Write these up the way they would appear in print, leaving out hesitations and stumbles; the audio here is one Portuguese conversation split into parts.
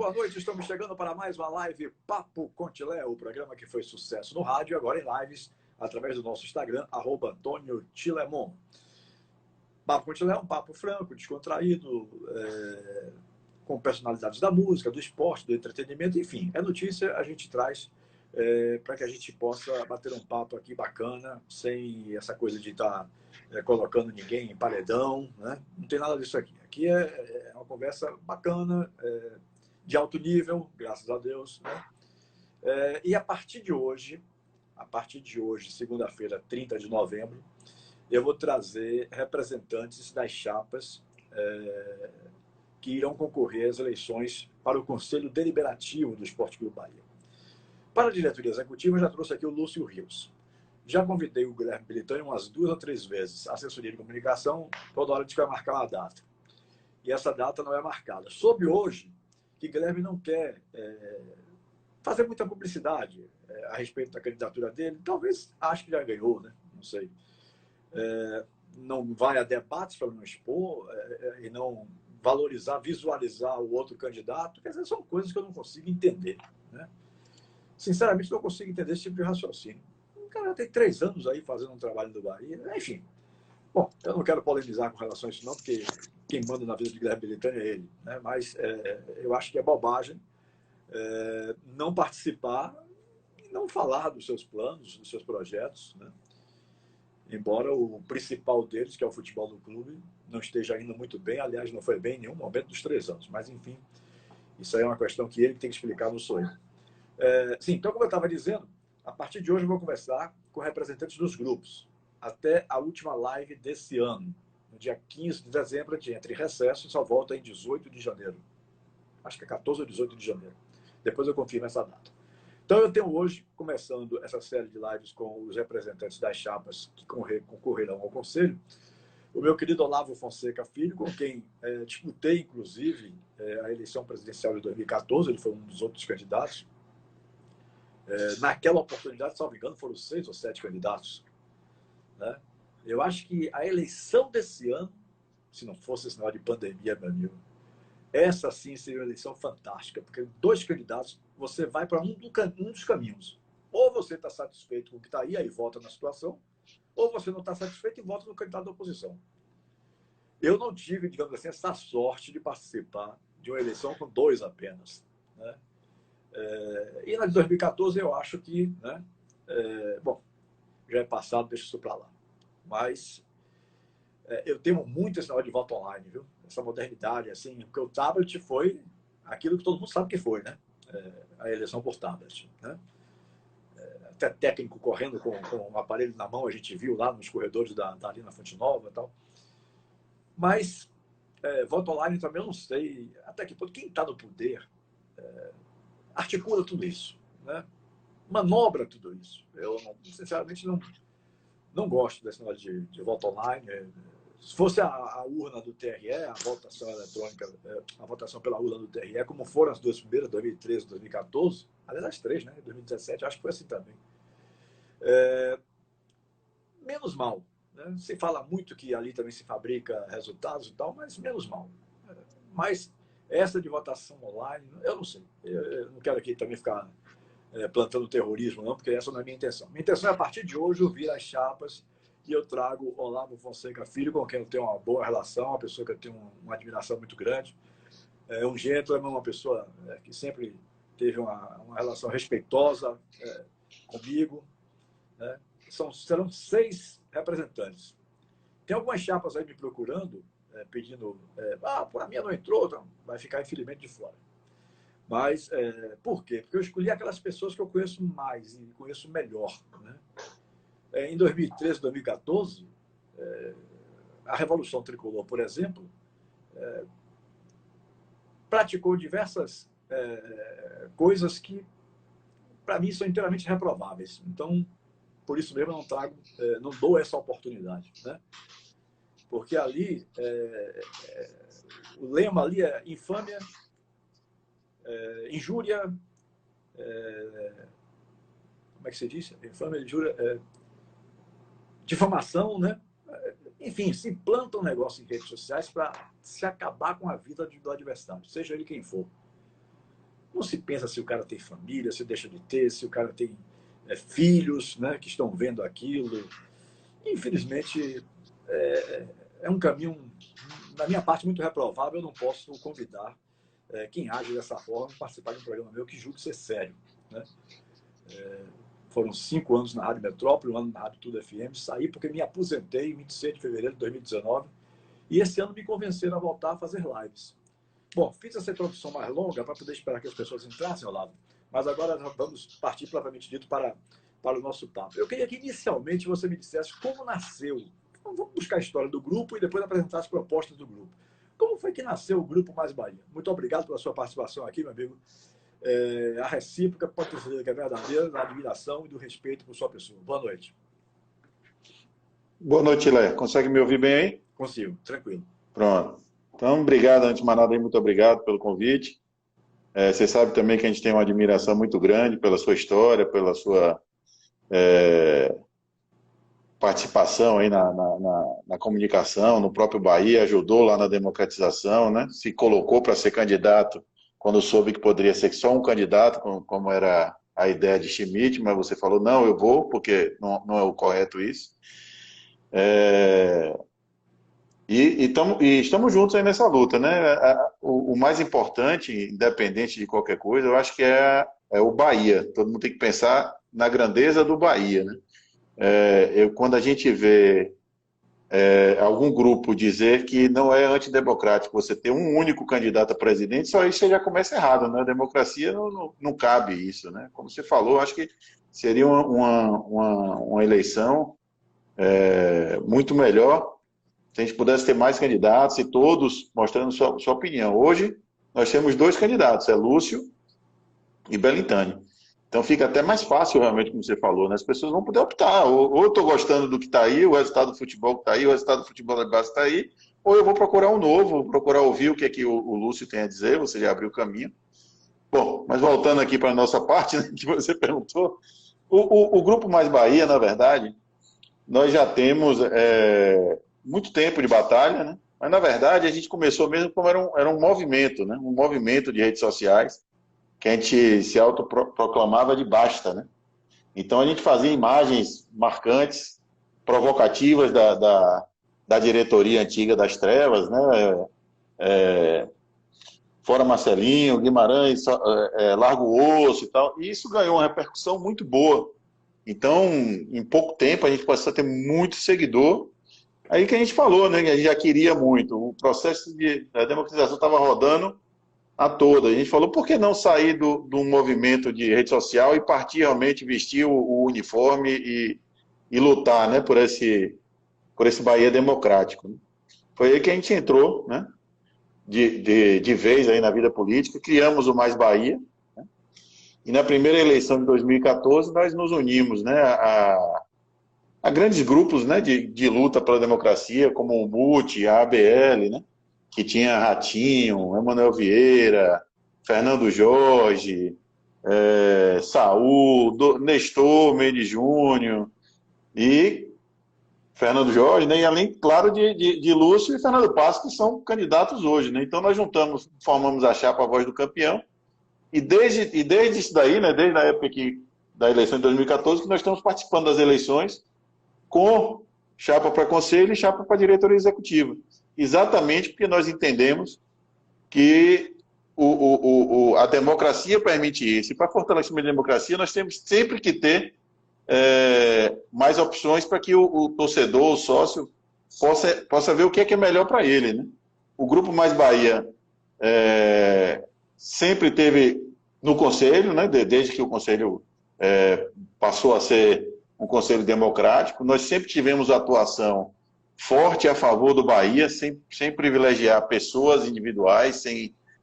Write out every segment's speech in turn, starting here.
boa noite. Estamos chegando para mais uma live Papo Contilé, o programa que foi sucesso no rádio, agora em lives, através do nosso Instagram, @AntônioTilemon. Papo Contilé é um papo franco, descontraído, com personalidades da música, do esporte, do entretenimento, enfim. É notícia, a gente traz para que a gente possa bater um papo aqui bacana, sem essa coisa de estar colocando ninguém em paredão, né? Não tem nada disso aqui. Aqui é uma conversa bacana, de alto nível, graças a Deus, né? E a partir de hoje, segunda-feira, 30 de novembro, eu vou trazer representantes das chapas que irão concorrer às eleições para o Conselho Deliberativo do Esporte Clube Bahia. Para a diretoria executiva, eu já trouxe aqui o Lúcio Rios. Já convidei o Guilherme Belitani umas 2 ou 3 vezes. A assessoria de comunicação, toda hora diz que vai marcar uma data. E essa data não é marcada. Soube hoje que Guilherme não quer fazer muita publicidade a respeito da candidatura dele. Talvez acho que já ganhou, né? Não sei. Não vai a debates para não expor e não valorizar, visualizar o outro candidato. Quer dizer, são coisas que eu não consigo entender, né? Sinceramente, não consigo entender esse tipo de raciocínio. O cara tem 3 anos aí fazendo um trabalho do Bahia. Enfim. Bom, eu não quero polemizar com relação a isso não, porque quem manda na vida de Guilherme Belitani é ele, né? Mas eu acho que é bobagem não participar e não falar dos seus planos, dos seus projetos, né? Embora o principal deles, que é o futebol do clube, não esteja indo muito bem. Aliás, não foi bem em nenhum momento dos 3 anos. Mas, enfim, isso aí é uma questão que ele tem que explicar, não sou eu. Sim, então, como eu estava dizendo, a partir de hoje eu vou conversar com representantes dos grupos. Até a última live desse ano, no dia 15 de dezembro, a gente entra em recesso e só volta em 18 de janeiro. Acho que é 14 ou 18 de janeiro. Depois eu confirmo essa data. Então, eu tenho hoje, começando essa série de lives com os representantes das chapas que concorrerão ao Conselho, o meu querido Olavo Fonseca Filho, com quem disputei, inclusive, a eleição presidencial de 2014, ele foi um dos outros candidatos. Naquela oportunidade, salvo engano, foram 6 ou 7 candidatos, né? Eu acho que a eleição desse ano, se não fosse esse sinal de pandemia, meu amigo, essa sim seria uma eleição fantástica, porque 2 candidatos, você vai para um dos caminhos. Ou você está satisfeito com o que está aí vota na situação, ou você não está satisfeito e vota no candidato da oposição. Eu não tive, digamos assim, essa sorte de participar de uma eleição com 2 apenas, né? E na de 2014 eu acho que, né, bom, já é passado, deixa isso para lá. Mas eu temo muito esse negócio de voto online, viu? Essa modernidade, assim, porque o tablet foi aquilo que todo mundo sabe que foi, né? A eleição por tablet, né? Até técnico correndo com um aparelho na mão, a gente viu lá nos corredores da Arena Fonte Nova e tal. Mas voto online também eu não sei até que ponto quem está no poder articula tudo isso, né? Manobra tudo isso. Eu, sinceramente, não gosto desse negócio de voto online. Se fosse a urna do TRE, a votação eletrônica, a votação pela urna do TRE, como foram as 2 primeiras, 2013 e 2014, aliás, as 3, né? 2017, acho que foi assim também. Menos mal, né? Se fala muito que ali também se fabrica resultados e tal, mas menos mal. Mas essa de votação online, eu não sei. Eu não quero aqui também ficar plantando terrorismo, não, porque essa não é a minha intenção. Minha intenção é, a partir de hoje, ouvir as chapas e eu trago Olavo Fonseca Filho, com quem eu tenho uma boa relação, uma pessoa que eu tenho uma admiração muito grande. Um gentleman, uma pessoa que sempre teve uma relação respeitosa comigo, né? Serão 6 representantes. Tem algumas chapas aí me procurando, pedindo, a minha não entrou, então vai ficar, infelizmente, de fora. Mas por quê? Porque eu escolhi aquelas pessoas que eu conheço mais e conheço melhor, né? Em 2013, 2014, a Revolução Tricolor, por exemplo, praticou diversas coisas que, para mim, são inteiramente reprováveis. Então, por isso mesmo, eu não dou essa oportunidade, né? Porque ali, o lema ali é infâmia, injúria, como é que se diz? Infâmia, injúria, difamação, né? Enfim, se planta um negócio em redes sociais para se acabar com a vida do adversário, seja ele quem for. Não se pensa se o cara tem família, se deixa de ter, se o cara tem filhos, né, que estão vendo aquilo. Infelizmente, é um caminho, da minha parte, muito reprovável. Eu não posso convidar quem age dessa forma a participar de um programa meu que julgo ser sério, né? Foram 5 anos na Rádio Metrópole, 1 ano na Rádio Tudo FM. Saí porque me aposentei em 26 de fevereiro de 2019 e esse ano me convenceram a voltar a fazer lives. Bom, fiz essa introdução mais longa para poder esperar que as pessoas entrassem ao lado, mas agora vamos partir, propriamente dito, para o nosso papo. Eu queria que, inicialmente, você me dissesse como nasceu. Então, vamos buscar a história do grupo e depois apresentar as propostas do grupo. Como foi que nasceu o Grupo Mais Bahia? Muito obrigado pela sua participação aqui, meu amigo. A recíproca pode ter certeza que é verdadeira, da admiração e do respeito por sua pessoa. Boa noite. Boa noite, Lé. Consegue me ouvir bem aí? Consigo, tranquilo. Pronto. Então, obrigado, antes de mais nada, muito obrigado pelo convite. Você sabe também que a gente tem uma admiração muito grande pela sua história, pela sua participação aí na comunicação, no próprio Bahia, ajudou lá na democratização, né? Se colocou para ser candidato quando soube que poderia ser só um candidato, como era a ideia de Schmidt, mas você falou, não, eu vou, porque não é o correto isso. E estamos juntos aí nessa luta, né? O mais importante, independente de qualquer coisa, eu acho que é o Bahia. Todo mundo tem que pensar na grandeza do Bahia, né? Quando a gente vê algum grupo dizer que não é antidemocrático você ter um único candidato a presidente, só isso já começa errado, né? A democracia não cabe isso, né? Como você falou, acho que seria uma eleição muito melhor se a gente pudesse ter mais candidatos e todos mostrando sua opinião. Hoje, nós temos 2 candidatos, Lúcio e Belintani. Então fica até mais fácil, realmente, como você falou, né? As pessoas vão poder optar. Ou eu estou gostando do que está aí, o resultado do futebol que está aí, o resultado do futebol da base está aí, ou eu vou procurar um novo, vou procurar ouvir o que é que o Lúcio tem a dizer, você já abriu o caminho. Bom, mas voltando aqui para a nossa parte, né, que você perguntou, o Grupo Mais Bahia, na verdade, nós já temos muito tempo de batalha, né? Mas, na verdade, a gente começou mesmo como era um movimento, né? Um movimento de redes sociais, que a gente se autoproclamava de basta, né? Então, a gente fazia imagens marcantes, provocativas da diretoria antiga das Trevas, né? Fora Marcelinho, Guimarães, Largo Osso e tal, e isso ganhou uma repercussão muito boa. Então, em pouco tempo, a gente passou a ter muito seguidor. Aí que a gente falou, né, que a gente já queria muito. O processo da democratização estava rodando a toda. A gente falou, por que não sair do movimento de rede social e partir realmente, vestir o uniforme e lutar, né, por esse Bahia democrático, né? Foi aí que a gente entrou, né, de vez aí na vida política, criamos o Mais Bahia, né? E na primeira eleição de 2014 nós nos unimos, né, a grandes grupos, né, de luta pela democracia, como o MUT, a ABL, né, que tinha Ratinho, Emanuel Vieira, Fernando Jorge, Saul, Nestor Mendes Júnior e Fernando Jorge, né, e além, claro, de Lúcio e Fernando Passo, que são candidatos hoje, né? Então nós formamos a chapa A Voz do Campeão, e desde isso daí, né, desde a época da eleição de 2014, que nós estamos participando das eleições com chapa para conselho e chapa para diretoria executiva. Exatamente porque nós entendemos que a democracia permite isso. E para fortalecimento da democracia, nós temos sempre que ter mais opções para que o torcedor, o sócio, possa ver o que é melhor para ele, né? O Grupo Mais Bahia sempre teve no conselho, né? Desde que o conselho passou a ser um conselho democrático, nós sempre tivemos atuação forte a favor do Bahia, sem privilegiar pessoas individuais,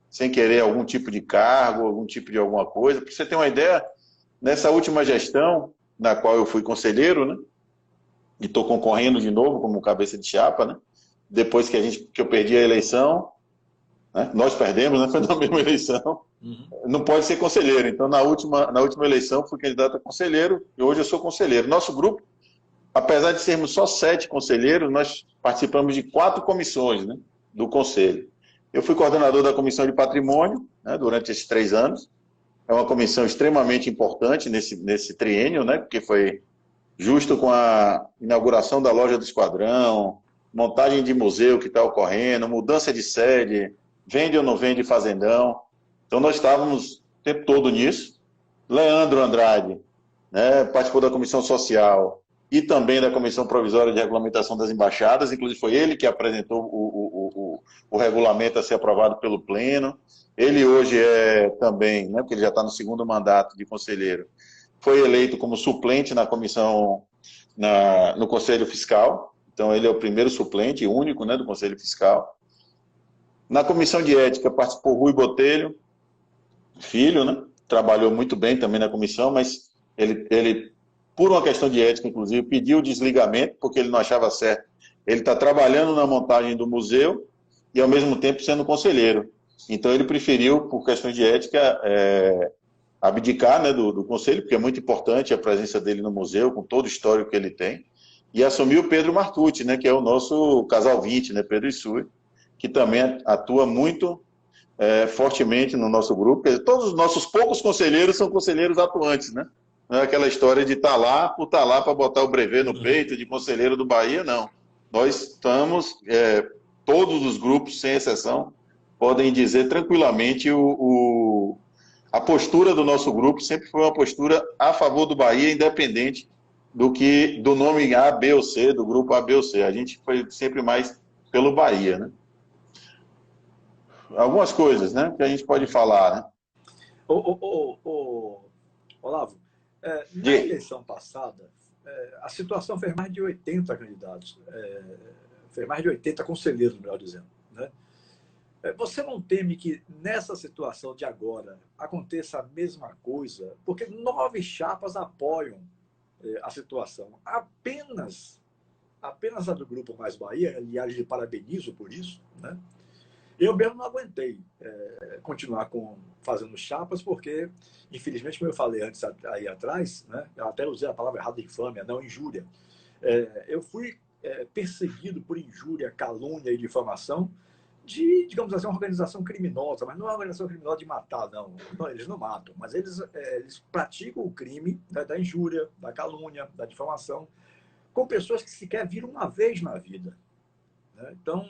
sem querer algum tipo de cargo, algum tipo de alguma coisa. Para você ter uma ideia, nessa última gestão, na qual eu fui conselheiro, né, e estou concorrendo de novo como cabeça de chapa, né, depois que eu perdi a eleição, né, nós perdemos, né, foi na mesma eleição, não pode ser conselheiro. Então, na última eleição, fui candidato a conselheiro e hoje eu sou conselheiro. Nosso grupo, apesar de sermos só 7 conselheiros, nós participamos de 4 comissões, né, do conselho. Eu fui coordenador da Comissão de Patrimônio, né, durante esses 3 anos, é uma comissão extremamente importante nesse triênio, né? Porque foi justo com a inauguração da loja do Esquadrão, montagem de museu que está ocorrendo, mudança de sede, vende ou não vende fazendão. Então nós estávamos o tempo todo nisso. Leandro Andrade, né, participou da comissão social e também da comissão provisória de regulamentação das embaixadas, inclusive foi ele que apresentou o regulamento a ser aprovado pelo Pleno. Ele hoje é também, né, porque ele já está no segundo mandato de conselheiro, foi eleito como suplente na comissão, no Conselho Fiscal. Então ele é o primeiro suplente, único, né, do Conselho Fiscal. Na comissão de ética participou Rui Botelho, filho, né, trabalhou muito bem também na comissão, mas ele, por uma questão de ética, inclusive, pediu o desligamento, porque ele não achava certo. Ele está trabalhando na montagem do museu e, ao mesmo tempo, sendo conselheiro. Então, ele preferiu, por questões de ética, abdicar, né, do conselho, porque é muito importante a presença dele no museu, com todo o histórico que ele tem, e assumiu o Pedro Martucci, né, que é o nosso casal 20, né, Pedro e Sui, que também atua muito fortemente no nosso grupo. Todos os nossos poucos conselheiros são conselheiros atuantes, né? Não é aquela história de estar lá para botar o brevê no peito de conselheiro do Bahia, não. Nós estamos, todos os grupos, sem exceção, podem dizer tranquilamente a postura do nosso grupo sempre foi uma postura a favor do Bahia, independente do nome A, B ou C, do grupo A, B ou C. A gente foi sempre mais pelo Bahia, né? Algumas coisas, né, que a gente pode falar, né? Olavo, na eleição passada, a situação fez mais de 80 candidatos, fez mais de 80 conselheiros, melhor dizendo, né? Você não teme que nessa situação de agora aconteça a mesma coisa? Porque 9 chapas apoiam a situação. Apenas a do Grupo Mais Bahia, aliás, lhe parabenizo por isso, né? Eu mesmo não aguentei continuar fazendo chapas, porque, infelizmente, como eu falei antes aí atrás, né, eu até usei a palavra errada, infâmia, não injúria. Eu fui perseguido por injúria, calúnia e difamação de, digamos assim, uma organização criminosa, mas não é uma organização criminosa de matar, não. Eles não matam, mas eles praticam o crime, né, da injúria, da calúnia, da difamação, com pessoas que sequer viram uma vez na vida, né? Então,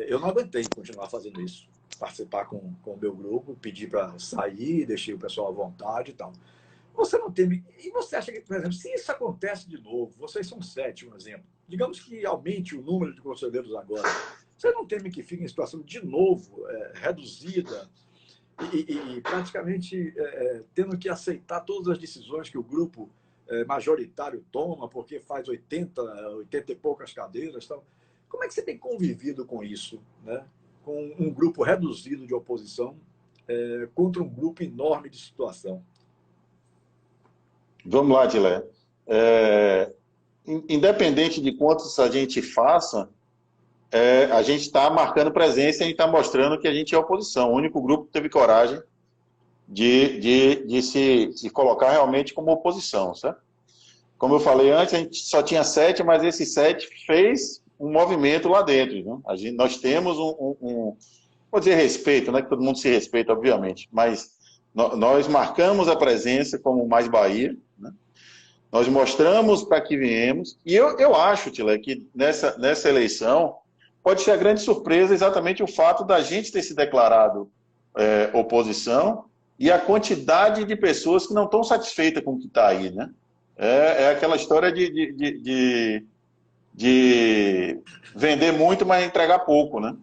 eu não aguentei continuar fazendo isso, participar com o meu grupo, pedir para sair, deixei o pessoal à vontade e tal. Você não teme... E você acha que, por exemplo, se isso acontece de novo, vocês são 7, um exemplo, digamos que aumente o número de conselheiros agora, você não teme que fique em situação de novo reduzida e praticamente tendo que aceitar todas as decisões que o grupo majoritário toma, porque faz 80 e poucas cadeiras e tal? Como é que você tem convivido com isso, né? Com um grupo reduzido de oposição contra um grupo enorme de situação? Vamos lá, Dilé. Independente de quantos a gente faça, a gente está marcando presença e está mostrando que a gente é oposição. O único grupo que teve coragem de se colocar realmente como oposição, certo? Como eu falei antes, a gente só tinha 7, mas esses 7 fez um movimento lá dentro, né? Nós temos vou dizer respeito, não é que todo mundo se respeita, obviamente, mas nós marcamos a presença como Mais Bahia, né? Nós mostramos para que viemos, e eu acho, Tilé, que nessa eleição pode ser a grande surpresa exatamente o fato da gente ter se declarado oposição e a quantidade de pessoas que não estão satisfeitas com o que está aí, né? É aquela história de vender muito, mas entregar pouco, né?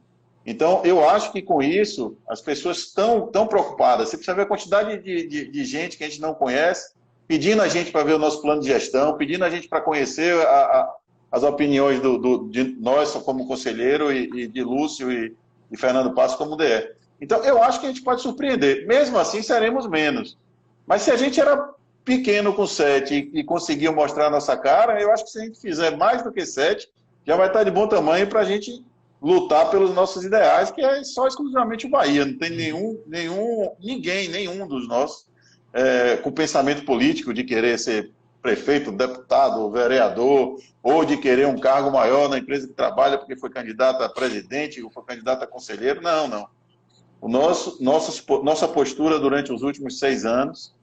Então, eu acho que com isso, as pessoas estão tão preocupadas. Você precisa ver a quantidade de gente que a gente não conhece, pedindo a gente para ver o nosso plano de gestão, pedindo a gente para conhecer as opiniões de nós como conselheiro e de Lúcio e Fernando Passos como DE. Então, eu acho que a gente pode surpreender. Mesmo assim, seremos menos. Mas se a gente era pequeno com 7 e conseguiu mostrar a nossa cara, eu acho que se a gente fizer mais do que 7, já vai estar de bom tamanho para a gente lutar pelos nossos ideais, que é só exclusivamente o Bahia. Não tem nenhum dos nossos com pensamento político de querer ser prefeito, deputado, vereador, ou de querer um cargo maior na empresa que trabalha porque foi candidato a presidente ou foi candidato a conselheiro. Não. Nossa postura durante os últimos 6 anos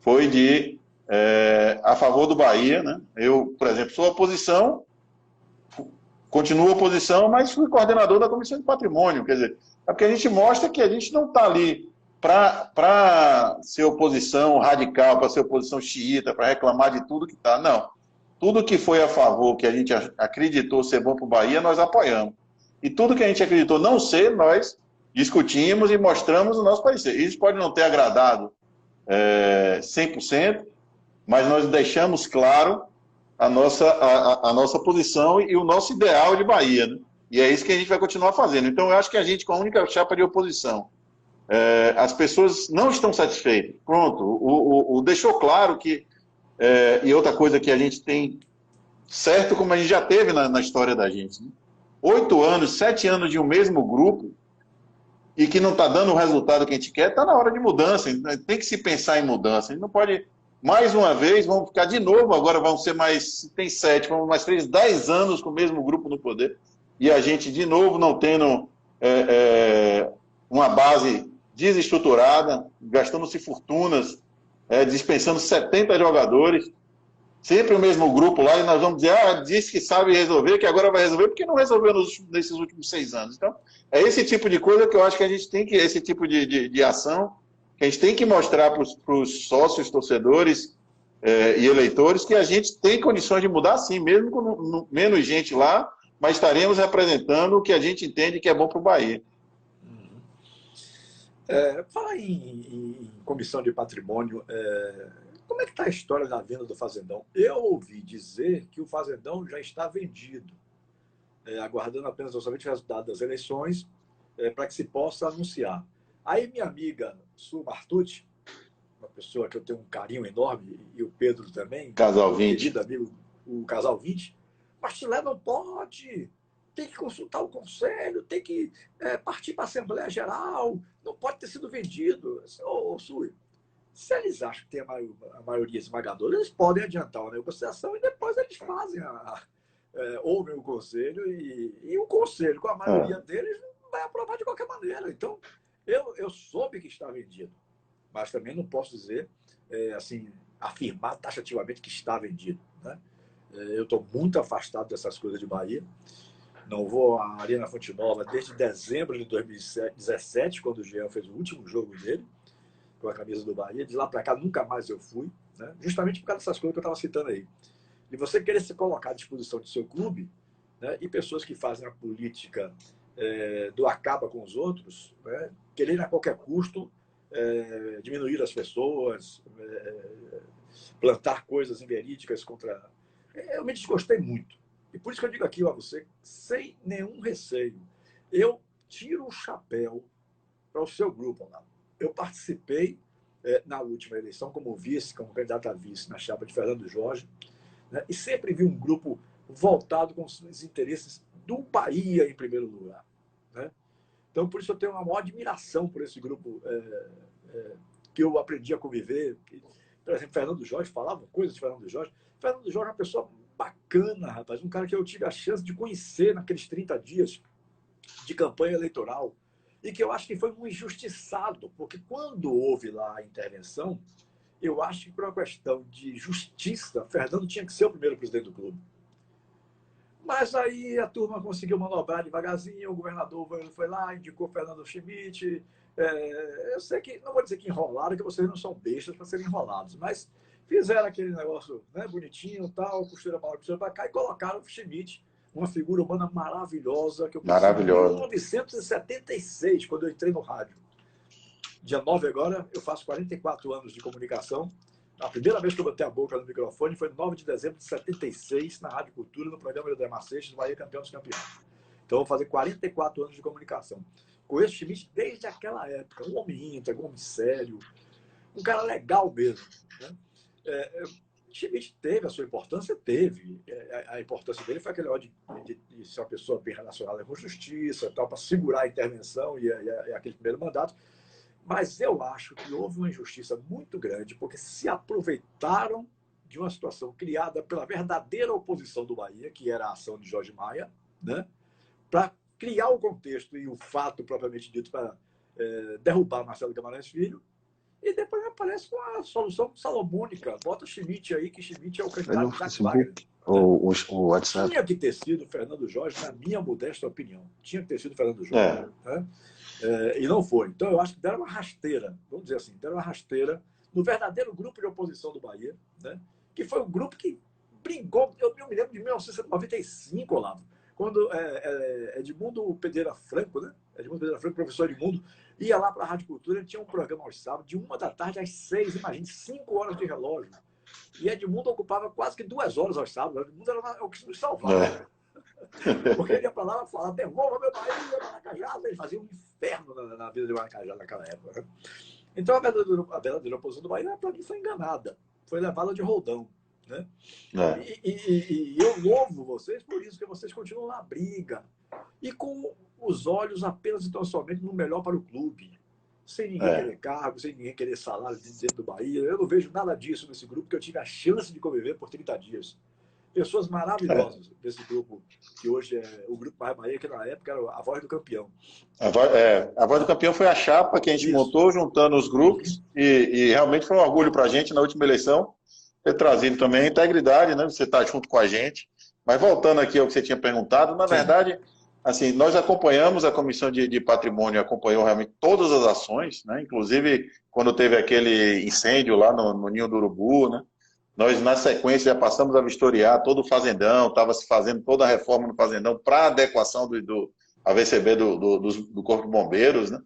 foi a favor do Bahia, né? Eu, por exemplo, sou oposição, continuo oposição, mas fui coordenador da Comissão de Patrimônio. Quer dizer, é porque a gente mostra que a gente não está ali para ser oposição radical, para ser oposição xiita, para reclamar de tudo que está. Não. Tudo que foi a favor, que a gente acreditou ser bom para o Bahia, nós apoiamos. E tudo que a gente acreditou não ser, nós discutimos e mostramos o nosso parecer. Isso pode não ter agradado 100%, mas nós deixamos claro a nossa posição e o nosso ideal de Bahia, né? E é isso que a gente vai continuar fazendo. Então, eu acho que a gente, com a única chapa de oposição, as pessoas não estão satisfeitas. Pronto, deixou claro que... e outra coisa que a gente tem certo, como a gente já teve na história da gente, né? 8 anos, 7 anos de um mesmo grupo e que não está dando o resultado que a gente quer, está na hora de mudança. Tem que se pensar em mudança. A gente não pode... Mais uma vez, vamos ficar de novo, agora vão ser mais... Tem 7, vamos mais 3, 10 anos com o mesmo grupo no poder. E a gente, de novo, não tendo uma base desestruturada, gastando-se fortunas, dispensando 70 jogadores, sempre o mesmo grupo lá, e nós vamos dizer, disse que sabe resolver, que agora vai resolver, porque não resolveu nesses últimos 6 anos. Então, é esse tipo de coisa que eu acho que a gente tem que, esse tipo de ação, que a gente tem que mostrar para os sócios, torcedores e eleitores que a gente tem condições de mudar sim, mesmo com menos gente lá, mas estaremos representando o que a gente entende que é bom para o Bahia. Falar em comissão de patrimônio, como é que está a história da venda do Fazendão? Eu ouvi dizer que o Fazendão já está vendido, aguardando apenas o resultado das eleições para que se possa anunciar. Aí minha amiga Su Martucci, uma pessoa que eu tenho um carinho enorme, e o Pedro também, Casal meu 20. querido amigo, o Casal 20, Martilé não pode, tem que consultar o conselho, tem que partir para a Assembleia Geral, não pode ter sido vendido. Ô, Su, se eles acham que tem a maioria esmagadora, eles podem adiantar uma negociação e depois eles fazem ouvem o conselho e o conselho, com a maioria deles, vai aprovar de qualquer maneira. Então, eu soube que está vendido, mas também não posso dizer, assim, afirmar taxativamente que está vendido, né? Eu estou muito afastado dessas coisas de Bahia. Não vou à Arena Fonte Nova desde dezembro de 2017, quando o Jean fez o último jogo dele, com a camisa do Bahia. De lá para cá, nunca mais eu fui, né? Justamente por causa dessas coisas que eu estava citando aí. E você querer se colocar à disposição do seu clube, né? E pessoas que fazem a política do acaba com os outros, né? Quererem a qualquer custo diminuir as pessoas, plantar coisas inverídicas contra... Eu me desgostei muito. E por isso que eu digo aqui a você, sem nenhum receio, eu tiro o chapéu para o seu grupo, Olavo. Eu participei na última eleição como vice, como candidato a vice na chapa de Fernando Jorge, né? E sempre vi um grupo voltado com os interesses do Bahia em primeiro lugar, né? Então, por isso eu tenho uma maior admiração por esse grupo que eu aprendi a conviver. Por exemplo, Fernando Jorge, falava coisas de Fernando Jorge. Fernando Jorge é uma pessoa bacana, rapaz. Um cara que eu tive a chance de conhecer naqueles 30 dias de campanha eleitoral e que eu acho que foi um injustiçado, porque quando houve lá a intervenção, eu acho que por uma questão de justiça, Fernando tinha que ser o primeiro presidente do clube. Mas aí a turma conseguiu manobrar devagarzinho, o governador foi lá, indicou Fernando Schmidt. Eu sei que, não vou dizer que enrolaram, que vocês não são bestas para serem enrolados, mas fizeram aquele negócio, né, bonitinho, tal, costura para cá, e colocaram o Schmidt, uma figura humana maravilhosa, que eu conheci em 1976, quando eu entrei no rádio. Dia 9 agora, eu faço 44 anos de comunicação. A primeira vez que eu botei a boca no microfone foi 9 de dezembro de 76, na Rádio Cultura, no programa do Ademar Seixas, Bahia Campeão dos Campeões. Então, eu vou fazer 44 anos de comunicação. Conheço o Schmidt desde aquela época. Um homem íntegro, um homem sério, um cara legal mesmo, né? Schmidt teve a sua importância, teve. A importância dele foi aquele ódio de ser uma pessoa bem relacionada com justiça, para segurar a intervenção e aquele primeiro mandato. Mas eu acho que houve uma injustiça muito grande, porque se aproveitaram de uma situação criada pela verdadeira oposição do Bahia, que era a ação de Jorge Maia, né, para criar o contexto e o fato propriamente dito para derrubar Marcelo Guimarães Filho, e depois aparece com a solução salomônica. Bota o Schmidt aí, que Schmidt é o candidato de Jacques Wagner. O WhatsApp. Tinha que ter sido Fernando Jorge, na minha modesta opinião. Tinha que ter sido Fernando Jorge. Né? E não foi. Então, eu acho que deram uma rasteira, vamos dizer assim, deram uma rasteira no verdadeiro grupo de oposição do Bahia, né? Que foi um grupo que brigou. Eu me lembro de 1995, Olavo, quando Edmundo Pereira Franco, né? Edmundo Pereira Franco, professor Edmundo, ia lá para a Rádio Cultura, ele tinha um programa aos sábados, de 1h às 6h, imagine, 5 horas de relógio. E Edmundo ocupava quase que 2 horas aos sábados. Edmundo era o que nos salvava. Porque ele ia para lá e falava, devolva meu Bahia, Maracajá. Ele fazia um inferno na vida de Maracajá naquela época. Né? Então, a verdadeira oposição do Bahia, para mim, foi enganada. Foi levada de roldão. Né? E eu louvo vocês por isso, que vocês continuam na briga. E com os olhos apenas e tão somente no melhor para o clube. Sem ninguém querer cargo, sem ninguém querer salário dentro do Bahia. Eu não vejo nada disso nesse grupo, que eu tive a chance de conviver por 30 dias. Pessoas maravilhosas desse grupo, que hoje é o Grupo Mais Bahia, que na época era a Voz do Campeão. A Voz do Campeão foi a chapa que a gente montou, juntando os grupos, e realmente foi um orgulho para a gente na última eleição ter trazido também a integridade, né? Você está junto com a gente. Mas voltando aqui ao que você tinha perguntado, na verdade, assim, nós acompanhamos, a Comissão de Patrimônio acompanhou realmente todas as ações, né? Inclusive quando teve aquele incêndio lá no Ninho do Urubu, né? Nós, na sequência, já passamos a vistoriar todo o fazendão, estava se fazendo toda a reforma no fazendão para adequação do AVCB do Corpo de Bombeiros, né?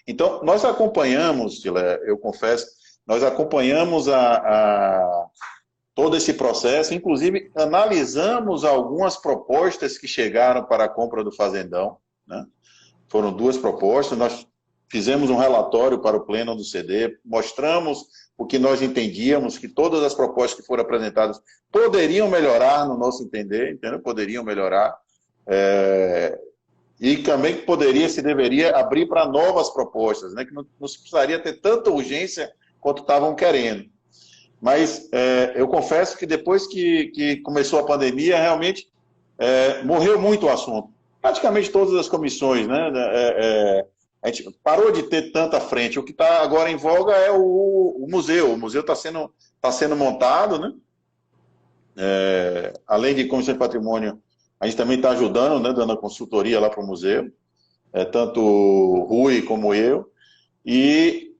Então, nós acompanhamos, eu confesso, nós acompanhamos todo esse processo, inclusive analisamos algumas propostas que chegaram para a compra do fazendão, né? Foram 2 propostas, nós fizemos um relatório para o Pleno do CD, mostramos o que nós entendíamos, que todas as propostas que foram apresentadas poderiam melhorar, no nosso entender, entendeu? Poderiam melhorar, e também que se deveria abrir para novas propostas, né? Que não precisaria ter tanta urgência quanto estavam querendo. Mas eu confesso que depois que começou a pandemia, realmente morreu muito o assunto. Praticamente todas as comissões, né? A gente parou de ter tanta frente. O que está agora em voga é o museu. O museu está sendo montado, né? Além de Comissão de Patrimônio, a gente também está ajudando, né? Dando a consultoria lá para o museu. Tanto o Rui como eu. E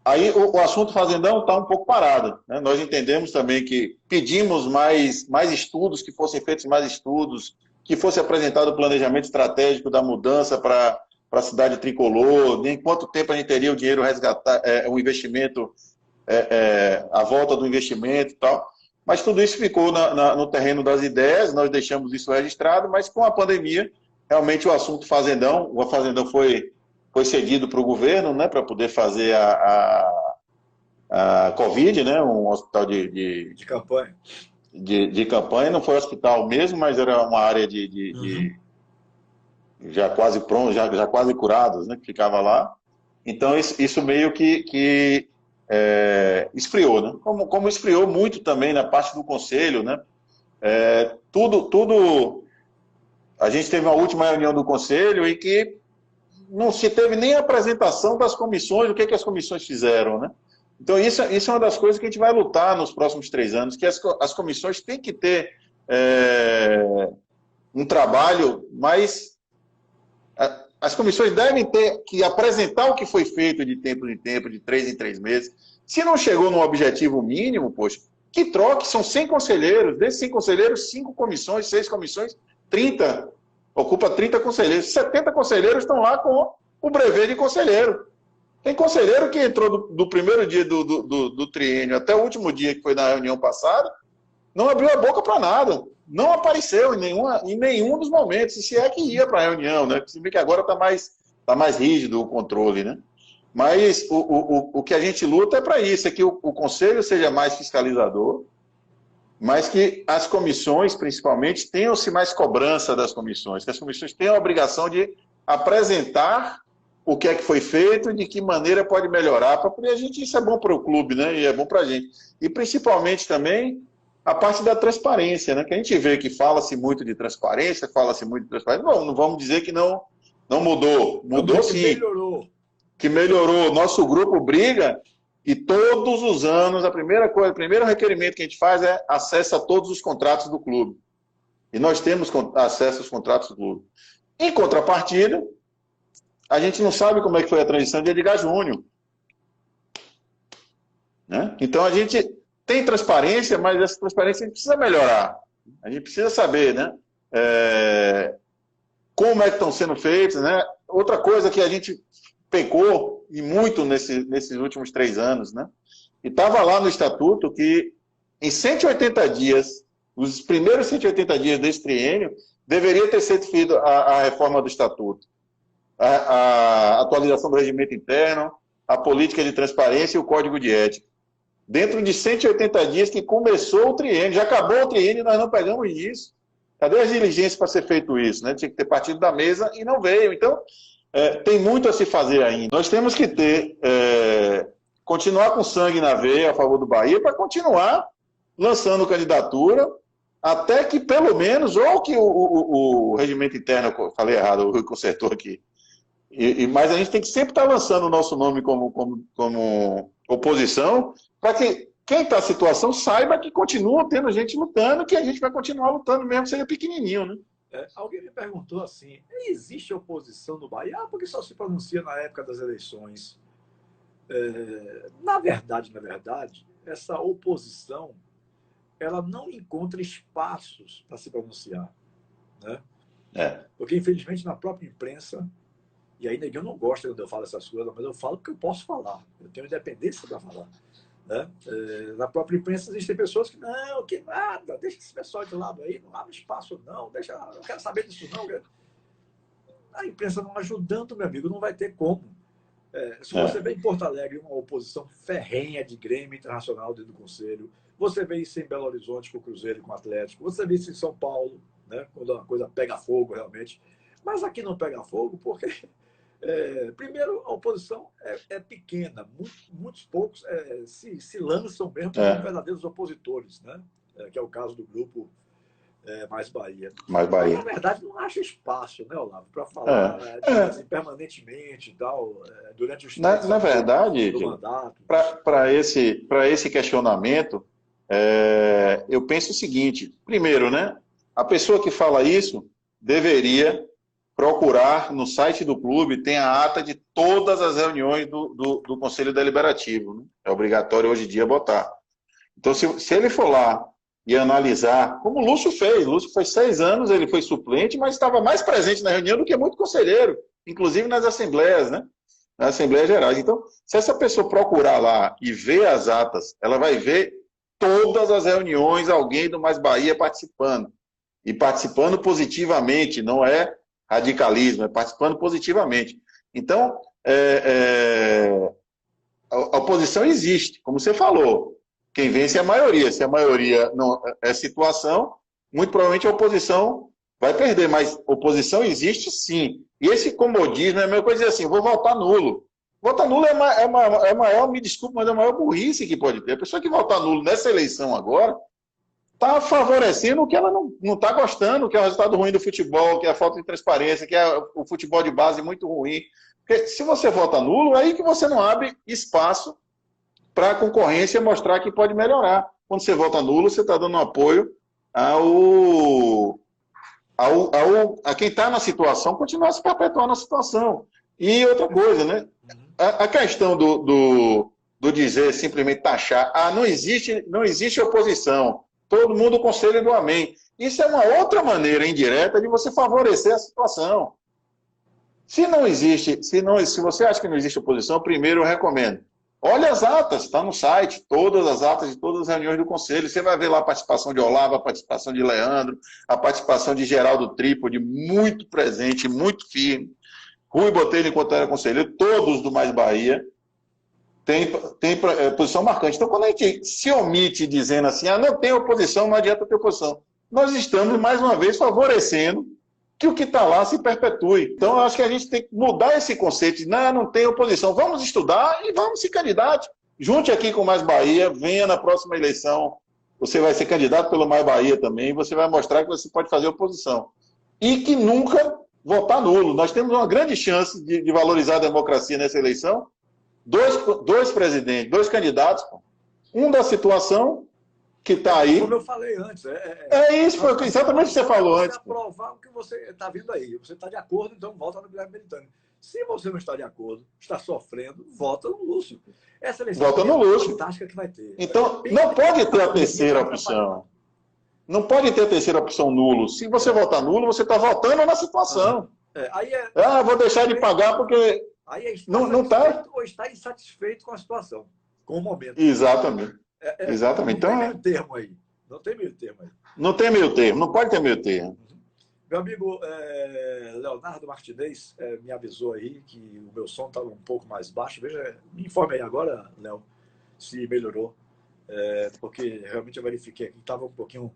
aí o assunto fazendão está um pouco parado, né? Nós entendemos também que pedimos mais estudos, que fossem feitos mais estudos, que fosse apresentado o planejamento estratégico da mudança para a cidade tricolor, em quanto tempo a gente teria o dinheiro resgatar, o investimento, a volta do investimento e tal. Mas tudo isso ficou no terreno das ideias, nós deixamos isso registrado, mas com a pandemia, realmente o assunto fazendão foi cedido para o governo, né, para poder fazer a Covid, né, um hospital de campanha. De campanha, não foi hospital mesmo, mas era uma área já quase pronto, já quase curados, né, que ficava lá. Então isso meio que esfriou, né? Como esfriou muito também na parte do conselho, né? Tudo. A gente teve uma última reunião do conselho e que não se teve nem a apresentação das comissões, o que as comissões fizeram, né? Então, isso é uma das coisas que a gente vai lutar nos próximos 3 anos, que as comissões têm que ter um trabalho mais... As comissões devem ter que apresentar o que foi feito de tempo em tempo, de 3 em 3 meses. Se não chegou no objetivo mínimo, poxa, que troque, são 100 conselheiros. Desses 100 conselheiros, 5 comissões, 6 comissões, 30. Ocupa 30 conselheiros. 70 conselheiros estão lá com o brevet de conselheiro. Tem conselheiro que entrou do primeiro dia do triênio até o último dia, que foi na reunião passada, não abriu a boca para nada. Não apareceu em nenhum dos momentos, se é que ia para a reunião, né? Se bem que agora está mais rígido o controle, né? Mas o que a gente luta é para isso, é que o conselho seja mais fiscalizador, mas que as comissões, principalmente, tenham-se mais cobrança das comissões, que as comissões tenham a obrigação de apresentar o que é que foi feito e de que maneira pode melhorar, porque isso é bom para o clube, né? E é bom para a gente. E principalmente também a parte da transparência, né? Que a gente vê que fala-se muito de transparência, Não vamos dizer que não mudou. Mudou sim. que melhorou. Nosso grupo briga e todos os anos, a primeira coisa, o primeiro requerimento que a gente faz é acesso a todos os contratos do clube. E nós temos acesso aos contratos do clube. Em contrapartida, a gente não sabe como é que foi a transição de Edgar Júnior. Né? Então, a gente tem transparência, mas essa transparência a gente precisa melhorar. A gente precisa saber, né? Como é que estão sendo feitos, né? Outra coisa que a gente pecou e muito nesses últimos 3 anos, né? E estava lá no Estatuto que em 180 dias, os primeiros 180 dias desse triênio, deveria ter sido feita a reforma do Estatuto, a atualização do regimento interno, a política de transparência e o código de ética. Dentro de 180 dias que começou o triênio, já acabou o triênio e nós não pegamos nisso. Cadê as diligências para ser feito isso? Né? Tinha que ter partido da mesa e não veio. Então, tem muito a se fazer ainda. Nós temos que continuar com sangue na veia a favor do Bahia para continuar lançando candidatura até que, pelo menos, ou que o regimento interno, eu falei errado, o Rui consertou aqui, mas a gente tem que sempre estar lançando o nosso nome como oposição para que quem está na situação saiba que continua tendo gente lutando, que a gente vai continuar lutando mesmo que seja pequenininho, né? Alguém me perguntou assim, existe oposição no Bahia? Porque só se pronuncia na época das eleições. Na verdade, essa oposição ela não encontra espaços para se pronunciar. Né? Porque, infelizmente, na própria imprensa, e aí Neguinho não gosta quando eu falo essas coisas, mas eu falo porque eu posso falar, eu tenho independência para falar. Né? Na própria imprensa existem pessoas que não, que nada, deixa esse pessoal de lado aí, não abre espaço não, deixa, eu não quero saber disso não. A imprensa não ajudando, meu amigo, não vai ter como. Se você vê em Porto Alegre uma oposição ferrenha de Grêmio Internacional dentro do Conselho, você vê isso em Belo Horizonte com o Cruzeiro e com o Atlético, você vê isso em São Paulo, né, quando a coisa pega fogo realmente. Mas aqui não pega fogo porque, primeiro, a oposição é pequena, muitos poucos se lançam mesmo como verdadeiros opositores, né, que é o caso do grupo Mais Bahia. Mais Bahia. Mas, na verdade, não acha espaço, né, Olavo, para falar assim, permanentemente e tal, durante os na verdade, do mandato. Para esse questionamento, eu penso o seguinte: primeiro, né, a pessoa que fala isso deveria procurar no site do clube, tem a ata de todas as reuniões do Conselho Deliberativo. Né? É obrigatório hoje em dia botar. Então, se ele for lá e analisar, como o Lúcio fez. O Lúcio foi 6 anos, ele foi suplente, mas estava mais presente na reunião do que muito conselheiro, inclusive nas assembleias, né? Nas assembleias gerais. Então, se essa pessoa procurar lá e ver as atas, ela vai ver todas as reuniões, alguém do Mais Bahia participando. E participando positivamente, não é radicalismo, é participando positivamente. Então, a oposição existe, como você falou. Quem vence é a maioria. Se a maioria não é situação, muito provavelmente a oposição vai perder. Mas oposição existe sim. E esse comodismo é a mesma coisa dizer assim, vou votar nulo. Votar nulo é maior, me desculpe, mas é a maior burrice que pode ter. A pessoa que votar nulo nessa eleição agora está favorecendo o que ela não está gostando, que é o resultado ruim do futebol, que é a falta de transparência, que é o futebol de base muito ruim. Porque se você vota nulo, é aí que você não abre espaço para a concorrência mostrar que pode melhorar. Quando você vota nulo, você está dando apoio a quem está na situação continuar se perpetuando na situação. E outra coisa, né? A questão do dizer, simplesmente taxar, não existe oposição, todo mundo o conselho do amém. Isso é uma outra maneira indireta de você favorecer a situação. Se você acha que não existe oposição, primeiro eu recomendo. Olha as atas, está no site, todas as atas de todas as reuniões do Conselho. Você vai ver lá a participação de Olavo, a participação de Leandro, a participação de Geraldo Trípode, muito presente, muito firme. Rui Botelho, enquanto era conselheiro, todos do Mais Bahia, tem posição marcante. Então, quando a gente se omite dizendo assim, não tem oposição, não adianta ter oposição, nós estamos, mais uma vez, favorecendo que o que está lá se perpetue. Então, eu acho que a gente tem que mudar esse conceito de não tem oposição. Vamos estudar e vamos se candidatar. Junte aqui com o Mais Bahia, venha na próxima eleição, você vai ser candidato pelo Mais Bahia também, você vai mostrar que você pode fazer oposição. E que nunca votar nulo. Nós temos uma grande chance de valorizar a democracia nessa eleição. Dois presidentes, dois candidatos, um da situação que está aí. Como eu falei antes. Isso, foi exatamente o que você falou antes. Você aprovar o que você está vendo aí. Você está de acordo, então vota no Guilherme Belintani. Se você não está de acordo, está sofrendo, vota no Lúcio. Essa eleição vota no Lúcio. Fantástica que vai ter. Então, não pode ter a terceira opção. Não pode ter a terceira opção nulo. Se você votar nulo, você está votando na situação. Vou deixar de pagar porque aí não está. Ou está insatisfeito com a situação, com o momento. Exatamente. Exatamente. Não tem meio termo aí. Não tem meio termo aí. Não tem meio termo. Não pode ter meio termo. Meu amigo Leonardo Martinez me avisou aí que o meu som estava um pouco mais baixo. Veja, me informe aí agora, Léo, se melhorou. Porque realmente eu verifiquei aqui que estava um pouquinho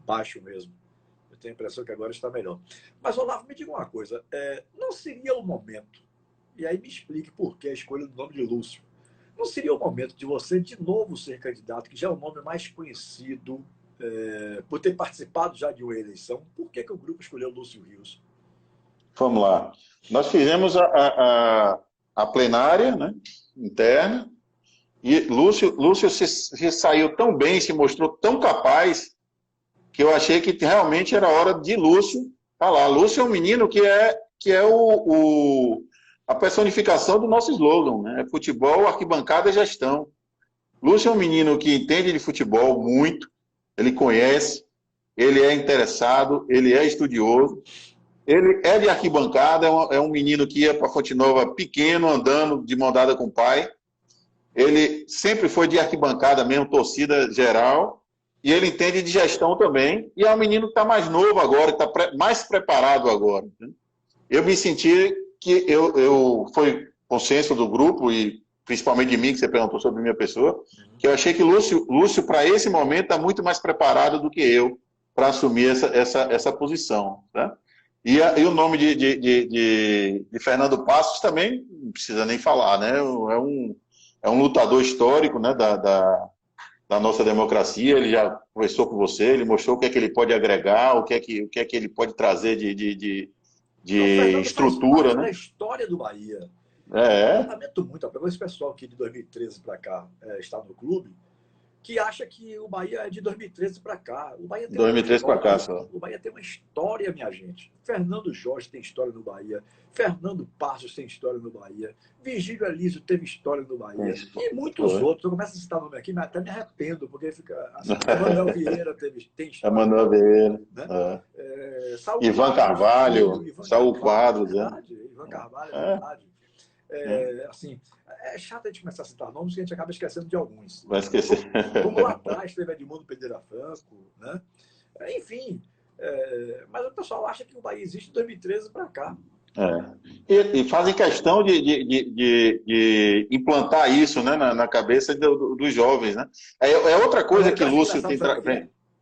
baixo mesmo. Eu tenho a impressão que agora está melhor. Mas, Olavo, me diga uma coisa. Não seria o momento, e aí me explique por que a escolha do nome de Lúcio, não seria o momento de você de novo ser candidato, que já é o nome mais conhecido, por ter participado já de uma eleição? Por que o grupo escolheu Lúcio Rios? Vamos lá. Nós fizemos a plenária, né, interna, e Lúcio se saiu tão bem, se mostrou tão capaz, que eu achei que realmente era hora de Lúcio falar. Lúcio é um menino que é a personificação do nosso slogan, né? Futebol, arquibancada e gestão. Lúcio é um menino que entende de futebol muito, ele conhece, ele é interessado, ele é estudioso, ele é de arquibancada, é um menino que ia para Fonte Nova pequeno, andando de mão dada com o pai. Ele sempre foi de arquibancada mesmo, torcida geral, e ele entende de gestão também, e é um menino que está mais novo agora, que está mais preparado agora. Né? Eu me senti que foi consenso do grupo, e principalmente de mim, que você perguntou sobre minha pessoa, que eu achei que Lúcio para esse momento, está muito mais preparado do que eu para assumir essa posição. Né? E o nome de Fernando Passos também não precisa nem falar, né? É um lutador histórico, né, da nossa democracia. Ele já conversou com você, ele mostrou o que é que ele pode agregar, o que é que ele pode trazer de estrutura, né? A história do Bahia. Eu lamento muito, esse pessoal aqui de 2013 para cá está no clube, que acha que o Bahia é de 2013 para cá. O Bahia tem 2013 para cá, só. O Bahia tem uma história, minha gente. Fernando Jorge tem história no Bahia. Fernando Passos tem história no Bahia. Virgílio Elísio teve história no Bahia. E muitos outros. Eu começo a citar o nome aqui, mas até me arrependo, porque fica assim. Manuel Vieira tem história. Manuel Vieira. Né? Ivan Carvalho, Saúl Quadros. Ivan Carvalho, é verdade. Assim, é chato a gente começar a citar nomes que a gente acaba esquecendo de alguns. Vai esquecer. Como lá atrás teve Edmundo Pereira Franco, né? Enfim, mas o pessoal acha que o Bahia existe de 2013 para cá. E fazem questão de implantar isso, né, na cabeça dos jovens. Né? É outra coisa que Lúcio tem...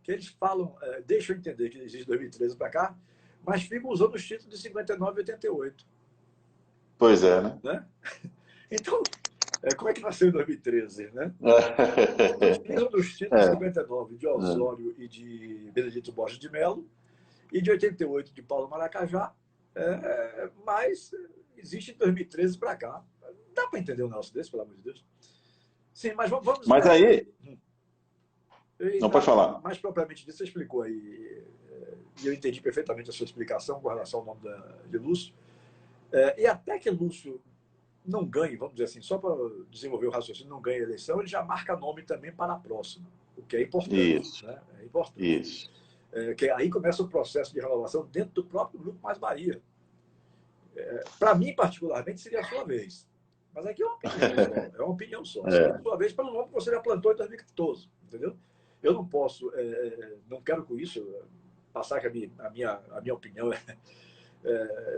Que eles falam, deixam eu entender que existe de 2013 para cá, mas ficam usando os títulos de 59 e 88. Pois é, né? Então, como é que nasceu em 2013, né? Eles dos títulos de 59 de Osório e de Benedito Borges de Melo e de 88 de Paulo Maracajá, mas existe de 2013 para cá. Dá para entender um negócio desse, pelo amor de Deus? Sim, mas vamos... Mas aí... Não pode falar. Mais propriamente disso, você explicou aí, e eu entendi perfeitamente a sua explicação com relação ao nome de Lúcio. E até que Lúcio não ganhe, vamos dizer assim, só para desenvolver o raciocínio, não ganhe a eleição, ele já marca nome também para a próxima, o que é importante. Isso. Né? É importante. Isso. Que aí começa o processo de renovação dentro do próprio Grupo Mais Bahia. Para mim, particularmente, seria a sua vez. Mas aqui é uma opinião só. É uma opinião só. Seria a sua vez pelo nome que você já plantou em 2014. Entendeu? Eu não posso, não quero com isso passar que a minha opinião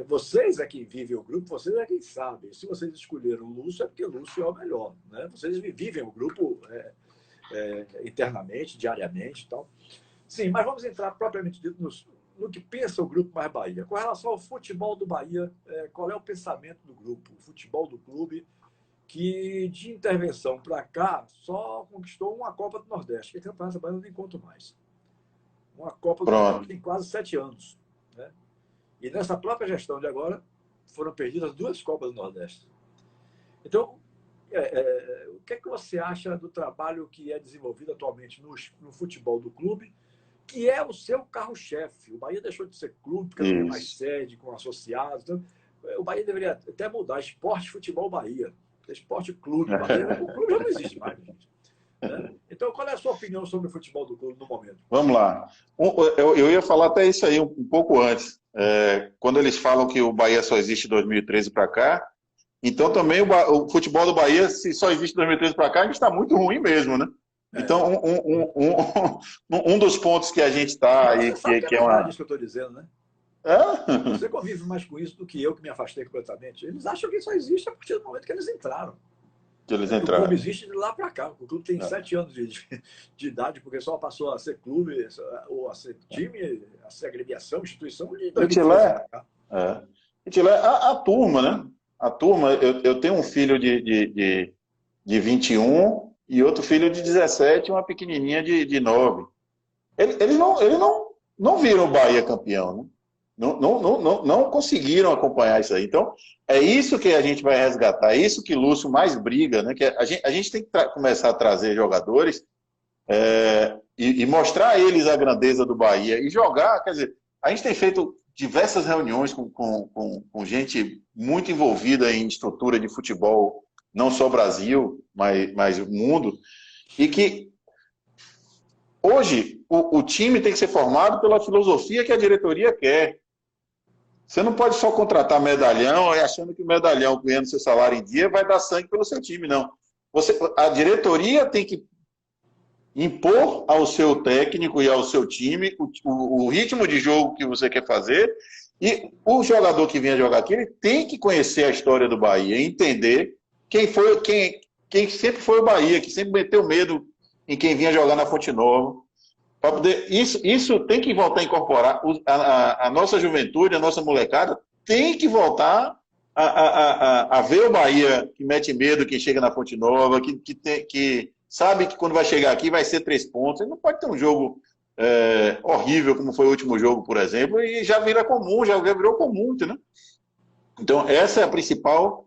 vocês é quem vivem o grupo, vocês é quem sabem. Se vocês escolheram o Lúcio, é porque o Lúcio é o melhor. Né? Vocês vivem o grupo internamente, diariamente e tal. Sim, mas vamos entrar propriamente dito no que pensa o Grupo Mais Bahia. Com relação ao futebol do Bahia, qual é o pensamento do grupo? O futebol do clube, que de intervenção para cá só conquistou uma Copa do Nordeste, que a Campeonato Baiano eu nem conto mais. Uma Copa do Nordeste tem quase 7 anos. Né? E nessa própria gestão de agora, foram perdidas 2 Copas do Nordeste. Então, o que é que você acha do trabalho que é desenvolvido atualmente no futebol do clube, que é o seu carro-chefe? O Bahia deixou de ser clube, porque não tem mais sede, com associados. Então, o Bahia deveria até mudar Esporte Futebol Bahia. Esporte Clube Bahia. O clube já não existe mais, gente. Né? Então, qual é a sua opinião sobre o futebol do clube no momento? Vamos lá. Eu ia falar até isso aí um pouco antes. Quando eles falam que o Bahia só existe de 2013 para cá, então também o futebol do Bahia, se só existe de 2013 para cá, a gente está muito ruim mesmo, né? Então, um dos pontos que a gente está aí, que é uma... isso que eu estou dizendo, né? Você convive mais com isso do que eu, que me afastei completamente. Eles acham que só existe a partir do momento que eles entraram. O clube existe de lá para cá. O clube tem 7 anos de idade, porque só passou a ser clube, ou a ser time, a ser agremiação, instituição de 2013 para cá. A turma, né? A turma, eu tenho um filho de 21 e outro filho de 17 e uma pequenininha de 9. Eles não viram o Bahia campeão, né? Não conseguiram acompanhar isso aí. Então, é isso que a gente vai resgatar, é isso que Lúcio mais briga, né? Que a gente tem que começar a trazer jogadores e mostrar a eles a grandeza do Bahia e jogar. Quer dizer, a gente tem feito diversas reuniões com gente muito envolvida em estrutura de futebol, não só Brasil, mas o mundo, e que hoje o time tem que ser formado pela filosofia que a diretoria quer. Você não pode só contratar medalhão e achando que o medalhão, ganhando seu salário em dia, vai dar sangue pelo seu time, não. A diretoria tem que impor ao seu técnico e ao seu time o ritmo de jogo que você quer fazer, e o jogador que vem jogar aqui, ele tem que conhecer a história do Bahia, entender quem sempre foi o Bahia, que sempre meteu medo em quem vinha jogar na Fonte Nova. Para poder, isso tem que voltar a incorporar. A nossa juventude, a nossa molecada, tem que voltar a ver o Bahia que mete medo quem chega na Fonte Nova, que sabe que quando vai chegar aqui vai ser 3 pontos. Ele não pode ter um jogo horrível, como foi o último jogo, por exemplo, e já virou comum, entendeu? Então, essa é a principal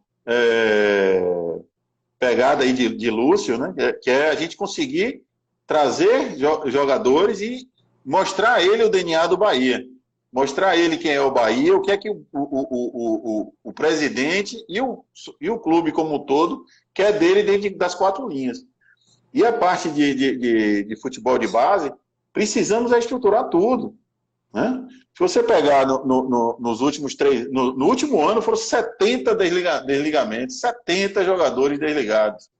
pegada aí de Lúcio, né? Que é a gente conseguir trazer jogadores e mostrar a ele o DNA do Bahia. Mostrar a ele quem é o Bahia, o que é que o presidente e o clube como um todo quer dele dentro das 4 linhas. E a parte de futebol de base, precisamos estruturar tudo. Né? Se você pegar nos últimos 3... No último ano foram 70 desligamentos, 70 jogadores desligados.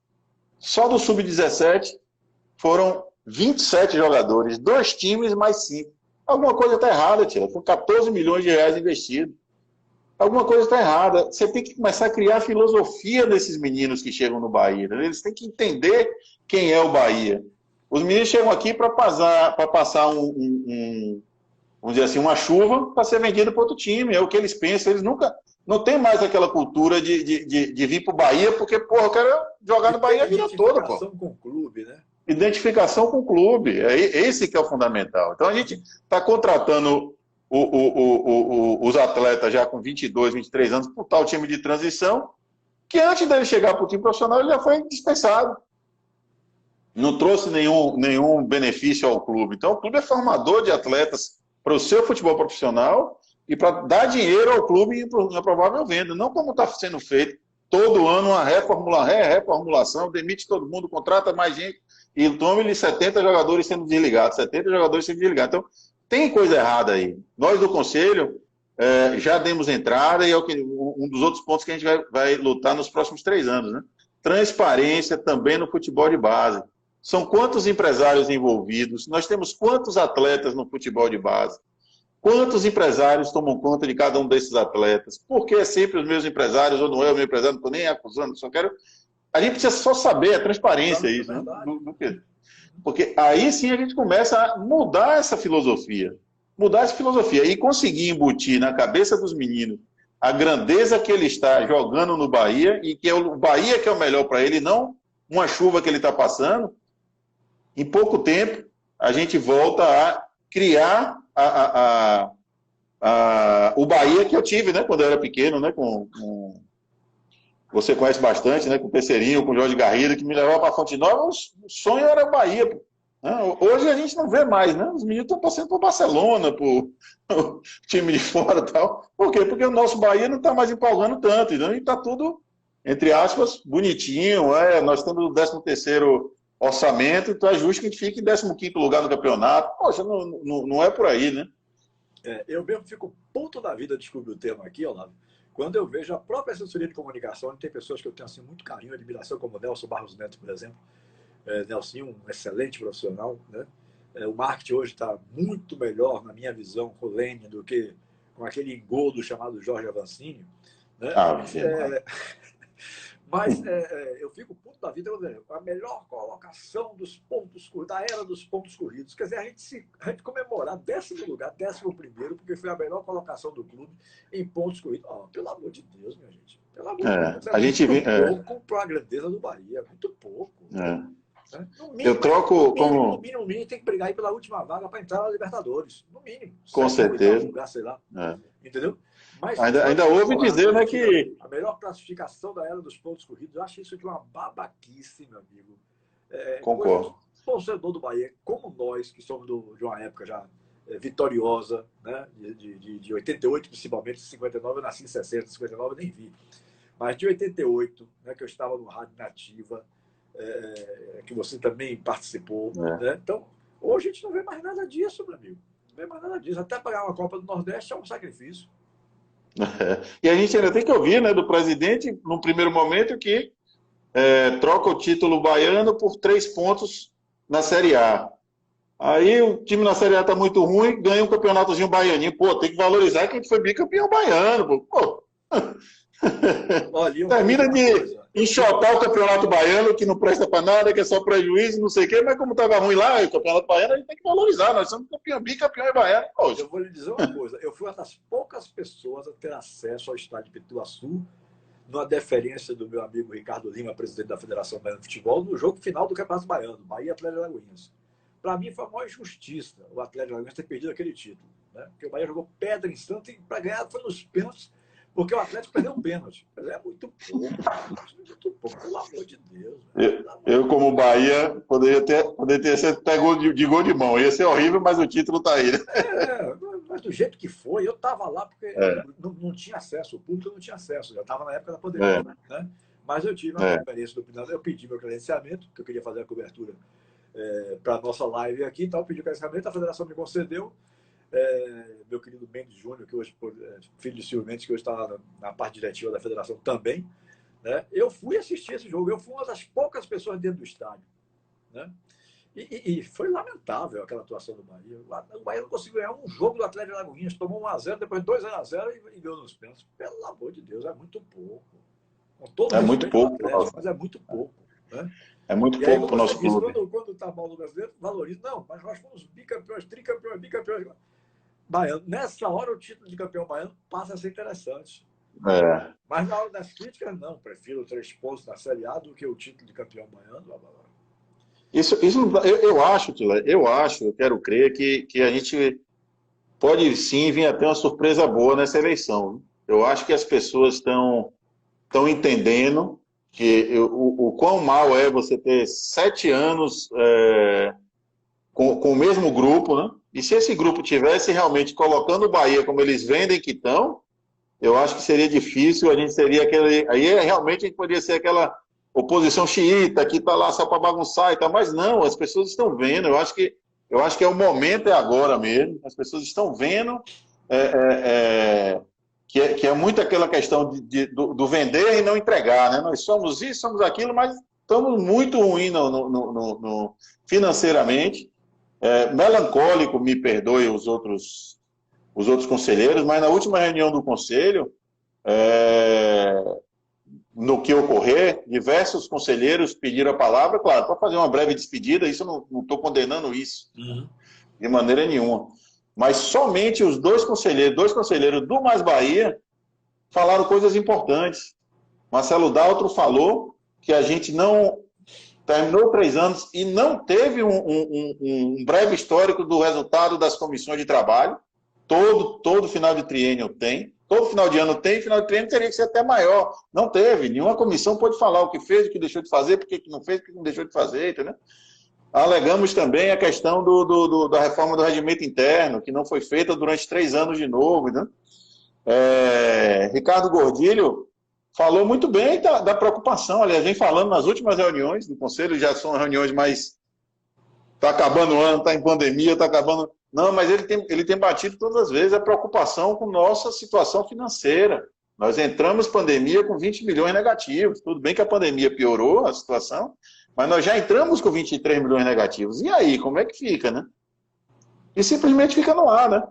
Só do Sub-17 foram 27 jogadores, 2 times mais 5. Alguma coisa está errada, tia. Com 14 milhões de reais investidos. Alguma coisa está errada. Você tem que começar a criar filosofia desses meninos que chegam no Bahia. Né? Eles têm que entender quem é o Bahia. Os meninos chegam aqui para passar vamos dizer assim, uma chuva para ser vendido para outro time. É o que eles pensam. Eles nunca... Não tem mais aquela cultura de vir para o Bahia porque, porra, eu quero jogar no Bahia a vida toda, pô. Identificação com o clube, né? Identificação com o clube. É esse que é o fundamental. Então, a gente está contratando os atletas já com 22, 23 anos para tal time de transição, que antes dele chegar para o time profissional, ele já foi dispensado. Não trouxe nenhum benefício ao clube. Então, o clube é formador de atletas para o seu futebol profissional e para dar dinheiro ao clube na provável venda. Não como está sendo feito todo ano uma reformulação, demite todo mundo, contrata mais gente e tome-lhe 70 jogadores sendo desligados. 70 jogadores sendo desligados. Então, tem coisa errada aí. Nós do Conselho já demos entrada e é um dos outros pontos que a gente vai lutar nos próximos 3 anos. Né? Transparência também no futebol de base. São quantos empresários envolvidos? Nós temos quantos atletas no futebol de base? Quantos empresários tomam conta de cada um desses atletas? Por que é sempre os meus empresários, ou não é o meu empresário, não estou nem acusando, só quero... A gente precisa só saber, a transparência é isso. Né? Porque aí sim a gente começa a mudar essa filosofia. Mudar essa filosofia e conseguir embutir na cabeça dos meninos a grandeza que ele está jogando no Bahia e que é o Bahia que é o melhor para ele, não uma chuva que ele está passando. Em pouco tempo, a gente volta a criar o Bahia que eu tive, né, quando eu era pequeno, né, você conhece bastante, né, com o Peceirinho, com o Jorge Garrido, que me levava para Fonte Nova, o sonho era o Bahia. Né? Hoje a gente não vê mais, né? Os meninos estão torcendo para o Barcelona, para o time de fora e tal. Por quê? Porque o nosso Bahia não está mais empolgando tanto, então, e está tudo, entre aspas, bonitinho. Nós temos o 13º orçamento, então é justo que a gente fique em 15º lugar no campeonato. Poxa, não é por aí, né? Eu mesmo fico puto da vida, descobri o termo aqui, Olavo, quando eu vejo a própria assessoria de comunicação, onde tem pessoas que eu tenho assim, muito carinho e admiração, como o Nelson Barros Neto, por exemplo. Nelson, um excelente profissional, né? O marketing hoje está muito melhor, na minha visão, com o Lênin, do que com aquele engodo chamado Jorge Avancini. Né? Mas eu fico puto da vida, a melhor colocação dos pontos corridos, da era dos pontos corridos. Quer dizer, a gente comemorar 10º lugar, 11º, porque foi a melhor colocação do clube em pontos corridos. Oh, pelo amor de Deus, minha gente. Pelo amor de Deus. A gente muito pouco para a grandeza do Bahia. Muito pouco. Né? No mínimo, eu troco no mínimo, tem que brigar aí pela última vaga para entrar na Libertadores. No mínimo. Com certeza. Lugar, sei lá. Entendeu? Mas, ainda ouve dizer, né, que a melhor classificação da era dos pontos corridos, eu acho isso de uma babaquice, meu amigo. Concordo. Torcedor do Bahia, como nós, que somos de uma época já vitoriosa, né, de 88, principalmente, 59, eu nasci em 60, 59 eu nem vi. Mas de 88, né, que eu estava no Rádio Nativa, que você também participou. Né? Então, hoje a gente não vê mais nada disso, meu amigo. Não vê mais nada disso. Até pagar uma Copa do Nordeste é um sacrifício. E a gente ainda tem que ouvir, né, do presidente, no primeiro momento, que troca o título baiano por 3 pontos na Série A. Aí o time na Série A está muito ruim, ganha um campeonatozinho baianinho. Pô, tem que valorizar que a gente foi bicampeão baiano. Pô. Olha, termina de enxotar o campeonato baiano, que não presta para nada, que é só prejuízo, não sei o quê, mas como estava ruim lá, o campeonato baiano, a gente tem que valorizar. Nós somos bicampeão e baiano. Eu vou lhe dizer uma coisa, eu fui uma das poucas pessoas a ter acesso ao estádio de Pituaçu, numa deferência do meu amigo Ricardo Lima, presidente da Federação Baiana de Futebol, no jogo final do Campeonato Baiano, Bahia Atlético de Alagoinhas. Para mim foi a maior injustiça o Atlético de Alagoinhas ter perdido aquele título. Né? Porque o Bahia jogou pedra em Santos e para ganhar foi nos pênaltis, porque o Atlético perdeu um pênalti. É muito pouco, pelo amor de Deus. Eu como Bahia, poderia ter sido pego de gol de mão. Ia ser horrível, mas o título está aí. Mas do jeito que foi, eu estava lá porque não tinha acesso, o público não tinha acesso. Eu estava na época da pandemia. Né? Mas eu tive uma conferência do Pinal, eu pedi meu credenciamento, porque eu queria fazer a cobertura para a nossa live aqui, então eu pedi o credenciamento, a federação me concedeu. Meu querido Mendes Júnior, que hoje, filho de Silvio Mendes, que hoje está na parte diretiva da federação também, né? Eu fui assistir esse jogo, eu fui uma das poucas pessoas dentro do estádio. Né? E foi lamentável aquela atuação do Bahia. O Bahia não conseguiu ganhar um jogo do Atlético de Alagoinhas, tomou 1-0, depois 2-0 e ganhou nos pênaltis. Pelo amor de Deus, é muito pouco. Com todo muito pouco, Atlético, mas é muito pouco. Né? É muito pouco para o nosso clube. Quando está mal no brasileiro, valoriza. Não, mas nós fomos bicampeões, tricampeões, bicampeões. Baiano. Nessa hora, o título de campeão baiano passa a ser interessante. Mas na hora das críticas, não. Prefiro 3 pontos na Série A do que o título de campeão baiano. Blá, blá, blá. Isso eu acho, Tila, eu quero crer que a gente pode sim vir a ter uma surpresa boa nessa eleição. Eu acho que as pessoas estão entendendo que o quão mal é você ter 7 anos com o mesmo grupo, né? E se esse grupo tivesse realmente colocando o Bahia como eles vendem que estão, eu acho que seria difícil, a gente seria aquele... Aí realmente a gente poderia ser aquela oposição xiita que está lá só para bagunçar e tal, mas não, as pessoas estão vendo, eu acho que o momento é agora mesmo, as pessoas estão vendo que é muito aquela questão do vender e não entregar, né? Nós somos isso, somos aquilo, mas estamos muito ruins financeiramente. Melancólico, me perdoe os outros conselheiros, mas na última reunião do conselho, no que ocorrer, diversos conselheiros pediram a palavra, claro, para fazer uma breve despedida, isso eu não estou condenando isso, de maneira nenhuma. Mas somente os dois conselheiros do Mais Bahia falaram coisas importantes. Marcelo Daltro falou que a gente não terminou 3 anos e não teve um breve histórico do resultado das comissões de trabalho. todo final de triênio tem, todo final de ano tem, final de triênio teria que ser até maior. Não teve, nenhuma comissão pôde falar o que fez, o que deixou de fazer, por que não fez, o que não deixou de fazer, entendeu? Alegamos também a questão da reforma do regimento interno, que não foi feita durante 3 anos de novo, né? Ricardo Gordilho falou muito bem da preocupação, aliás, vem falando nas últimas reuniões do Conselho, já são reuniões mais... Está acabando o ano, está em pandemia, está acabando... Não, mas ele tem batido todas as vezes a preocupação com nossa situação financeira. Nós entramos pandemia com 20 milhões negativos. Tudo bem que a pandemia piorou a situação, mas nós já entramos com 23 milhões negativos. E aí, como é que fica, né? E simplesmente fica no ar, né?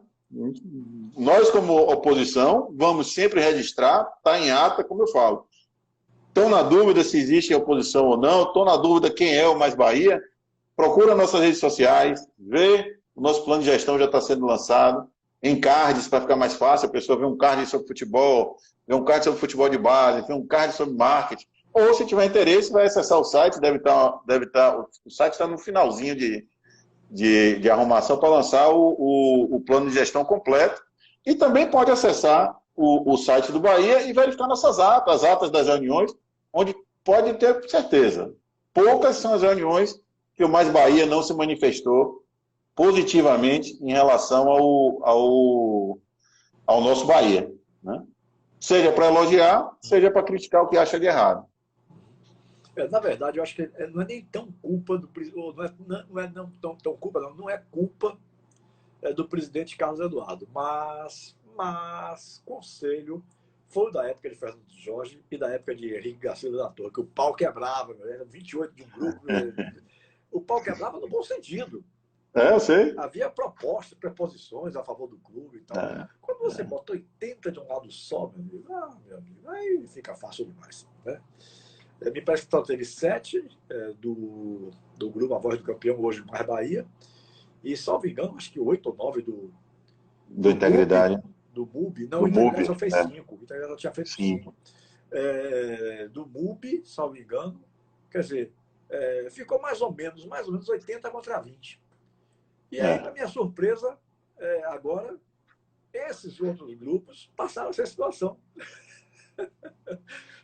Nós, como oposição, vamos sempre registrar, está em ata, como eu falo. Estão na dúvida se existe oposição ou não, estão na dúvida quem é o Mais Bahia, procura nossas redes sociais, vê, o nosso plano de gestão já está sendo lançado, em cards, para ficar mais fácil, a pessoa vê um card sobre futebol, vê um card sobre futebol de base, vê um card sobre marketing, ou se tiver interesse, vai acessar o site, o site está no finalzinho de arrumação para lançar o plano de gestão completo, e também pode acessar o site do Bahia e verificar nossas atas, as atas das reuniões, onde pode ter certeza. Poucas são as reuniões que o Mais Bahia não se manifestou positivamente em relação ao nosso Bahia, né? Seja para elogiar, seja para criticar o que acha de errado. Na verdade, eu acho que não é nem tão culpa do presidente, não é culpa do presidente Carlos Eduardo, mas conselho foi da época de Fernando Jorge e da época de Henrique Garcia da Torre, que o pau quebrava, era 28 de um grupo, o pau quebrava no bom sentido. Eu sei. Havia propostas, preposições a favor do clube e tal. Quando você bota 80 de um lado só, meu amigo, aí fica fácil demais, né? Me parece que só teve 7 do grupo A Voz do Campeão, hoje Mais Bahia, e, salvo engano, acho que 8 ou 9 do Integridade. Do MUB. Não, o Integridade só fez 5. O Integridade tinha feito 5. Do MUB, salvo engano, quer dizer, ficou mais ou menos 80 contra 20. E aí, para minha surpresa, agora, esses outros grupos passaram essa situação.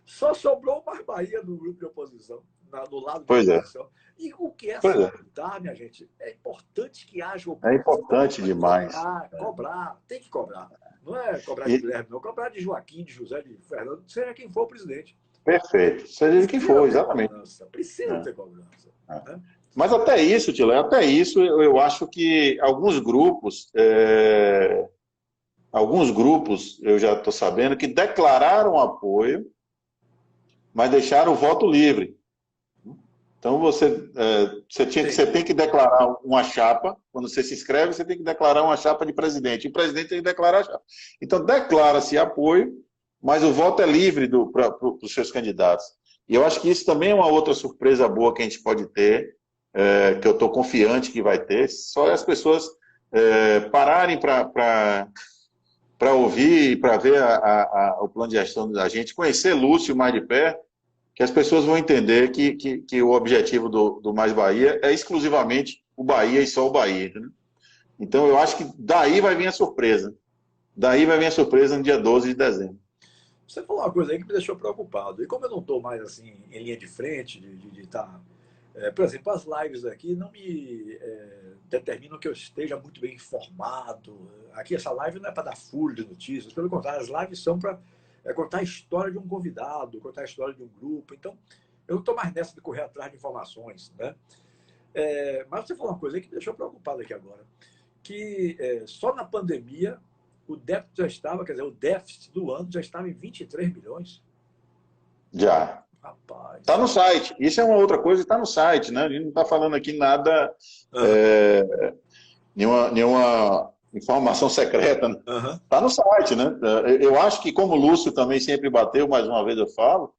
Só sobrou o Mais Bahia no grupo de oposição, do lado da oposição. E o que é salutar, minha gente? É importante que haja oposição. É importante demais. Cobrar, tem que cobrar. Não é cobrar de Guilherme, não. Cobrar de Joaquim, de José, de Fernando, seja quem for o presidente. Perfeito. Seja de quem for, exatamente. Precisa ter cobrança. Né? Mas até isso, Tilé, eu acho que alguns grupos, eu já estou sabendo, que declararam apoio, mas deixaram o voto livre. Então, você tem que declarar uma chapa. Quando você se inscreve, você tem que declarar uma chapa de presidente. E o presidente tem que declarar a chapa. Então, declara-se apoio, mas o voto é livre para os seus candidatos. E eu acho que isso também é uma outra surpresa boa que a gente pode ter, que eu estou confiante que vai ter. Só as pessoas pararem para ouvir, para ver o plano de gestão da gente, conhecer Lúcio mais de perto, que as pessoas vão entender que o objetivo do Mais Bahia é exclusivamente o Bahia e só o Bahia. Entendeu? Então, eu acho que daí vai vir a surpresa. Daí vai vir a surpresa no dia 12 de dezembro. Você falou uma coisa aí que me deixou preocupado. E como eu não estou mais assim em linha de frente, de estar... por exemplo, as lives aqui não me determinam que eu esteja muito bem informado. Aqui, essa live não é para dar furo de notícias. Pelo contrário, as lives são para contar a história de um convidado, contar a história de um grupo. Então, eu não estou mais nessa de correr atrás de informações, né? Mas você falou uma coisa aí que me deixou preocupado aqui agora. Que só na pandemia o débito já estava, quer dizer, o déficit do ano já estava em 23 milhões. Já. Rapaz. Está no site. Isso é uma outra coisa, está no site, né? A gente não está falando aqui nada, nenhuma informação secreta. Está no site, né? Eu acho que, como o Lúcio também sempre bateu, mais uma vez eu falo,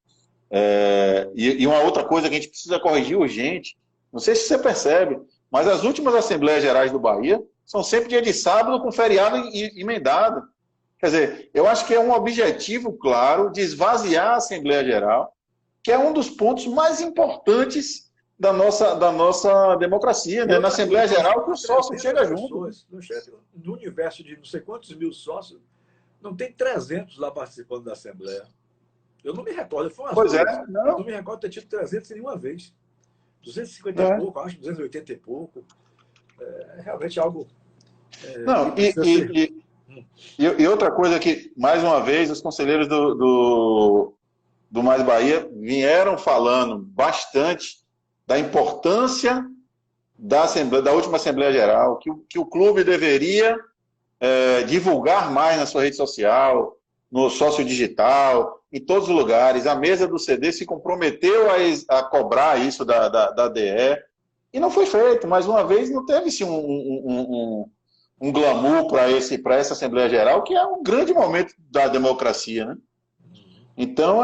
e uma outra coisa que a gente precisa corrigir urgente, não sei se você percebe, mas as últimas Assembleias Gerais do Bahia são sempre dia de sábado com feriado emendado. Quer dizer, eu acho que é um objetivo claro de esvaziar a Assembleia Geral, que é um dos pontos mais importantes da nossa democracia, né? Na Assembleia Geral, que o sócio chega junto. Não chega, no universo de não sei quantos mil sócios, não tem 300 lá participando da Assembleia. Eu não me recordo, foi umas Pois duas. é, não. Eu não me recordo de ter tido 300 nenhuma vez. 250 e pouco, acho, 280 e pouco. É realmente algo... Não, e outra coisa que, mais uma vez, os conselheiros do Mais Bahia vieram falando bastante da importância da última Assembleia Geral, que o clube deveria divulgar mais na sua rede social, no sócio digital, em todos os lugares. A mesa do CD se comprometeu a cobrar isso da DE, e não foi feito. Mais uma vez, não teve-se um glamour para essa Assembleia Geral, que é um grande momento da democracia, né? Então,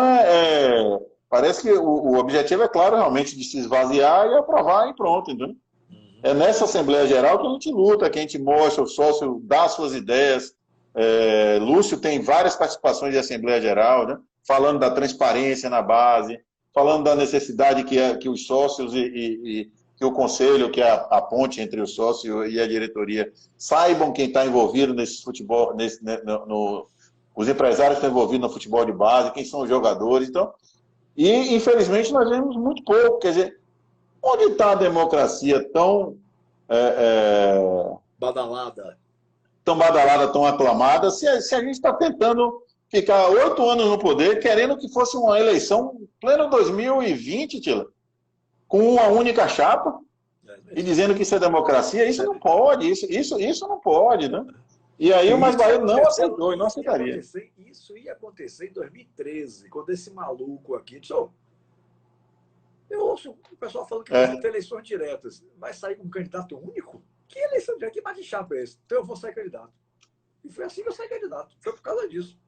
parece que o objetivo é claro, realmente, de se esvaziar e aprovar e pronto, entendeu? É nessa Assembleia Geral que a gente luta, que a gente mostra, o sócio dá suas ideias. Lúcio tem várias participações de Assembleia Geral, né? Falando da transparência na base, falando da necessidade que os sócios e que o conselho, que é a ponte entre o sócio e a diretoria, saibam quem está envolvido nesse futebol, os empresários que estão envolvidos no futebol de base, quem são os jogadores. Então, e, infelizmente, nós vemos muito pouco. Quer dizer, onde está a democracia tão badalada, tão aclamada, se a gente está tentando ficar 8 anos no poder, querendo que fosse uma eleição pleno 2020, Tila, com uma única chapa, e dizendo que isso é democracia? Isso não pode, isso não pode, né? E aí o Mais Bahia não aceitou e não aceitaria. Isso ia acontecer em 2013, quando esse maluco aqui... Eu ouço o pessoal falando que vai ter eleições diretas. Vai sair com um candidato único? Que eleição direta? Que bate-chapa é esse? Então eu vou sair candidato. E foi assim que eu saí candidato. Foi por causa disso.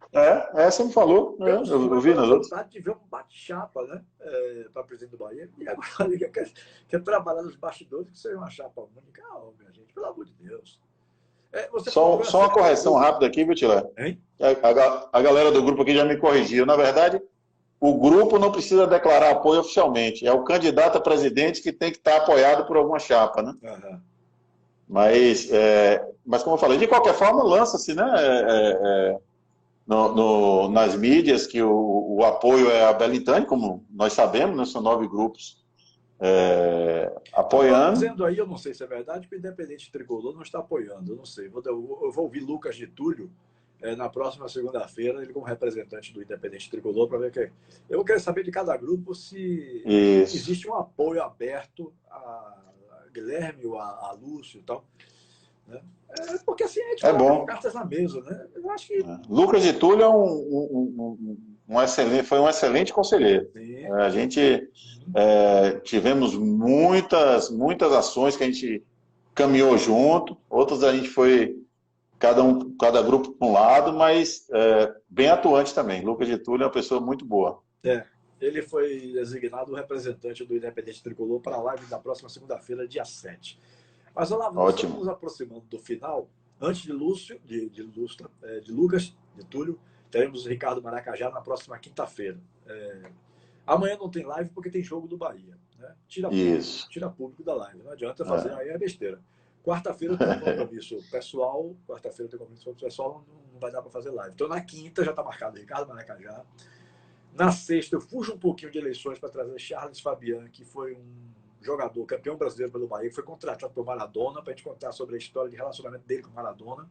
Você me falou. Eu vi nas outras. Vontade de ver um bate-chapa, né? Para presidente do Bahia. E agora ele quer trabalhar nos bastidores que seja uma chapa única. Minha gente, pelo amor de Deus. Só uma correção rápida aqui, viu, Tilé? A galera do grupo aqui já me corrigiu. Na verdade, o grupo não precisa declarar apoio oficialmente. É o candidato a presidente que tem que estar apoiado por alguma chapa, né? Uhum. Mas, como eu falei, de qualquer forma, lança-se, né? Nas mídias que o apoio é a Belintani, como nós sabemos, né? São 9 grupos apoiando. Dizendo aí, eu não sei se é verdade, que o Independente Tricolor não está apoiando. Eu não sei. Eu vou ouvir Lucas de Túlio na próxima segunda-feira, ele como representante do Independente Tricolor, para ver que eu quero saber de cada grupo se existe um apoio aberto a Guilherme, a Lúcio e tal. Né? Porque assim a gente coloca cartas na mesa, né? Eu acho que... Lucas de Túlio foi um excelente conselheiro. A gente tivemos muitas ações que a gente caminhou junto, outras a gente foi cada grupo para um lado, mas bem atuante também. Lucas de Túlio é uma pessoa muito boa. Ele foi designado representante do Independente Tricolor para a live da próxima segunda-feira, dia 7. Mas, Olavo, nós estamos nos aproximando do final. Antes de Lúcio, de Lucas, de Túlio, teremos o Ricardo Maracajá na próxima quinta-feira. Amanhã não tem live porque tem jogo do Bahia. Né? Tira público da live. Não adianta fazer, aí é besteira. Quarta-feira eu tenho um compromisso pessoal. Não vai dar para fazer live. Então, na quinta já está marcado Ricardo Maracajá. Na sexta, eu fujo um pouquinho de eleições para trazer Charles Fabian, que foi um jogador campeão brasileiro pelo Bahia, que foi contratado pelo Maradona, para a gente contar sobre a história de relacionamento dele com o Maradona.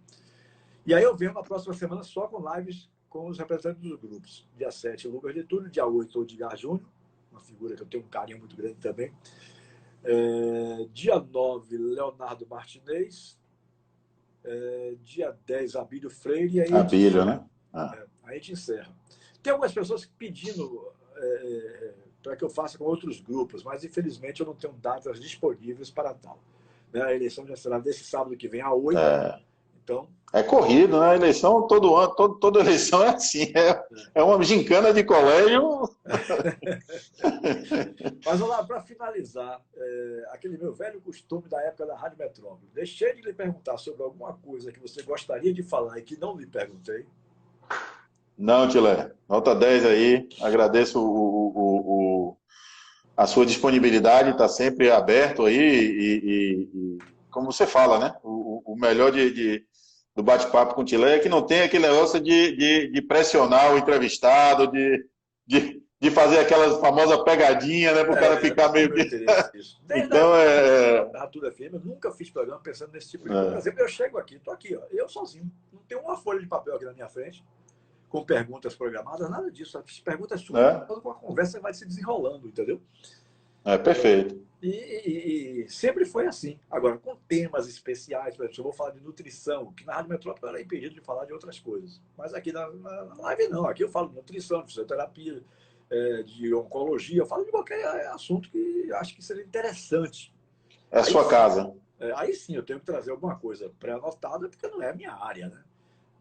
E aí eu venho na próxima semana só com lives com os representantes dos grupos. Dia 7, Lucas de Túlio. Dia 8, Odgar Júnior, uma figura que eu tenho um carinho muito grande também. Dia 9, Leonardo Martinez. Dia 10, Abílio Freire. E aí Abílio, né? Aí a gente encerra. Tem algumas pessoas pedindo para que eu faça com outros grupos, mas infelizmente eu não tenho datas disponíveis para tal. Né? A eleição já será desse sábado que vem, a 8. Então... É corrido, né? A eleição, todo ano, toda eleição é assim. É uma gincana de colégio. Mas vamos lá, para finalizar, aquele meu velho costume da época da Rádio Metrópole. Deixei de lhe perguntar sobre alguma coisa que você gostaria de falar e que não lhe perguntei. Não, Tilé. Nota 10 aí. Agradeço a sua disponibilidade está sempre aberto aí como você fala, né? O melhor do bate-papo com o Tilé é que não tem aquele negócio de pressionar o entrevistado, de fazer aquela famosa pegadinha, né? Para o cara ficar meio que... Então, a Tudo FM, eu nunca fiz programa pensando nesse tipo de coisa. Por exemplo, eu chego aqui, estou aqui, ó, eu sozinho. Não tenho uma folha de papel aqui na minha frente, com perguntas programadas, nada disso. As perguntas suas, com a conversa vai se desenrolando, entendeu? Perfeito. E sempre foi assim. Agora, com temas especiais, por exemplo, eu vou falar de nutrição, que na Rádio Metrópole eu era impedido de falar de outras coisas. Mas aqui na live não. Aqui eu falo de nutrição, de fisioterapia, de oncologia. Eu falo de qualquer assunto que eu acho que seria interessante. É a sua casa. Aí sim, eu tenho que trazer alguma coisa pré-anotada, porque não é a minha área, né?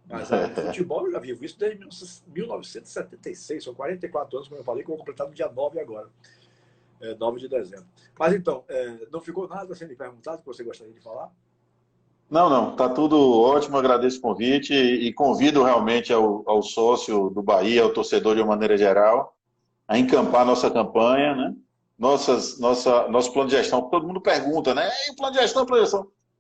Mas futebol eu já vivo isso desde 1976, são 44 anos, como eu falei, que eu vou completar no dia 9 agora. 9 de dezembro. Mas então, não ficou nada sendo perguntado que você gostaria de falar? Não, tá tudo ótimo, agradeço o convite e convido realmente ao sócio do Bahia, ao torcedor de uma maneira geral, a encampar nossa campanha, né? Nosso plano de gestão, todo mundo pergunta, né? E o plano de gestão,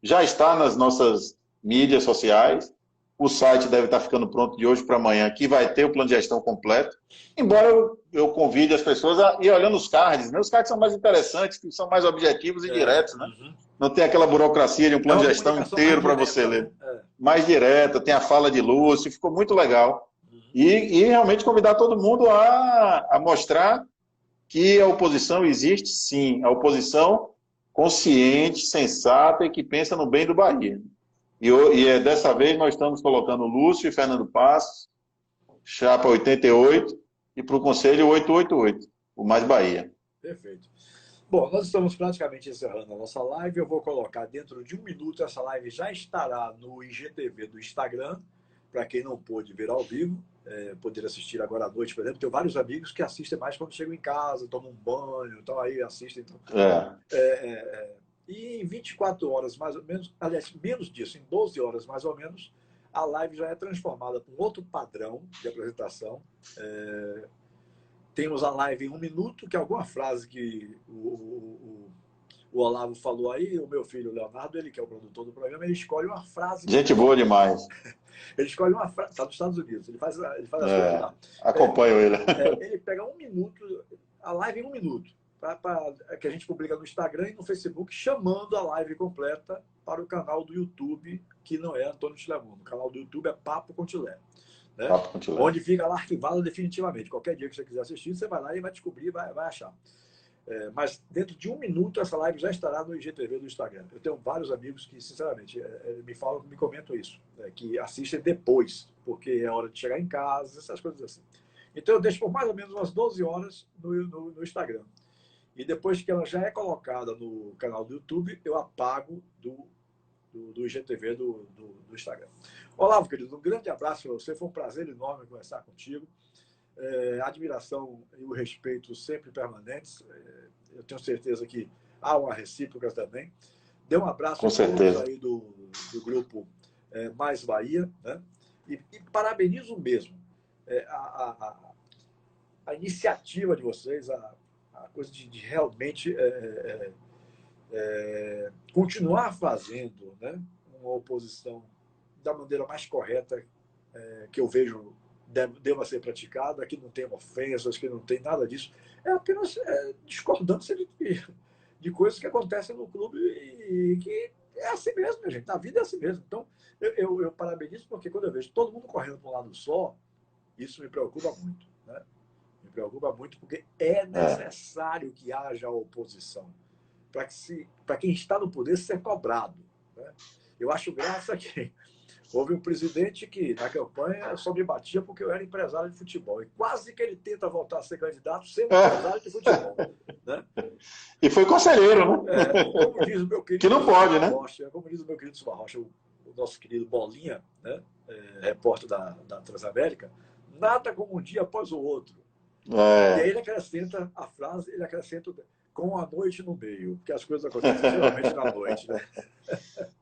já está nas nossas mídias sociais. O site deve estar ficando pronto de hoje para amanhã, que vai ter o plano de gestão completo. Embora eu convide as pessoas a ir olhando os cards, né? Os cards são mais interessantes, que são mais objetivos e diretos, né? Não tem aquela burocracia de um plano de gestão inteiro para você ler. Mais direta, tem a fala de Lúcio, ficou muito legal. E realmente convidar todo mundo a mostrar que a oposição existe, sim. A oposição consciente, sensata e que pensa no bem do Bahia. E dessa vez nós estamos colocando Lúcio e Fernando Passos, chapa 88, e para o Conselho 888, o Mais Bahia. Perfeito. Bom, nós estamos praticamente encerrando a nossa live. Eu vou colocar dentro de 1 minuto, essa live já estará no IGTV do Instagram, para quem não pôde ver ao vivo, poder assistir agora à noite, por exemplo. Tenho vários amigos que assistem mais quando chegam em casa, tomam um banho, então aí assistem. Então... E em 24 horas, mais ou menos, aliás, menos disso, em 12 horas mais ou menos, a live já é transformada para um outro padrão de apresentação. Temos a live em 1 minuto, que é alguma frase que o Olavo falou aí, o meu filho Leonardo, ele que é o produtor do programa, ele escolhe uma frase... Gente boa demais. Ele escolhe uma frase, está nos Estados Unidos, ele faz as coisas lá. Acompanho ele. Ele pega 1 minuto, a live em 1 minuto. Que a gente publica no Instagram e no Facebook, chamando a live completa para o canal do YouTube, que não é Antônio Tilemundo. O canal do YouTube é Papo com Tilé. Né? Papo com Tilé. Onde fica lá arquivado definitivamente. Qualquer dia que você quiser assistir, você vai lá e vai descobrir, vai achar. Mas dentro de 1 minuto, essa live já estará no IGTV do Instagram. Eu tenho vários amigos que, sinceramente, me comentam isso, que assistem depois, porque é hora de chegar em casa, essas coisas assim. Então eu deixo por mais ou menos umas 12 horas no Instagram. E depois que ela já é colocada no canal do YouTube, eu apago do IGTV do Instagram. Olavo, querido, um grande abraço para você. Foi um prazer enorme conversar contigo. A admiração e o respeito sempre permanentes. Eu tenho certeza que há uma recíproca também. Dê um abraço a todos aí do grupo Mais Bahia. Né? E parabenizo mesmo a iniciativa de vocês, a coisa de realmente continuar fazendo, né, uma oposição da maneira mais correta que eu vejo deva ser praticada, que não tem ofensas, que não tem nada disso. É apenas discordância de coisas que acontecem no clube e que é assim mesmo, minha gente. A vida é assim mesmo. Então, eu parabenizo porque quando eu vejo todo mundo correndo para um lado só, isso me preocupa muito, né? Me preocupa muito porque é necessário que haja oposição para quem está no poder ser cobrado. Né? Eu acho graça que houve um presidente que, na campanha, só me batia porque eu era empresário de futebol. E quase que ele tenta voltar a ser candidato sendo empresário de futebol. Né? E foi conselheiro, né? Como diz o meu querido... Que não pode, né? Rocha, como diz o meu querido Silva Rocha, o nosso querido Bolinha, né? Repórter da Transamérica, nada como um dia após o outro. E aí ele acrescenta a frase, ele acrescenta com a noite no meio, porque as coisas acontecem geralmente na noite, né?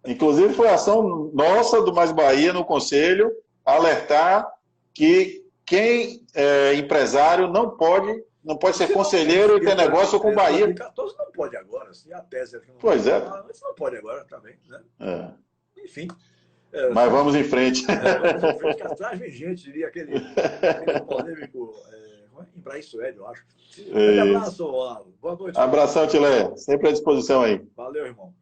Inclusive foi ação nossa do Mais Bahia no Conselho alertar que quem é empresário não pode não pode ser conselheiro e ter negócio com o Bahia. 2014 não pode agora, assim, a tese é que não Pois é. Isso não pode agora também, né? Enfim. Mas vamos em frente. Vamos em frente, que atrás vem gente, diria aquele polêmico Ibrahim Suede, eu acho. Um abraço, Olavo. Boa noite. Abração, Tilé. Sempre à disposição aí. Valeu, irmão.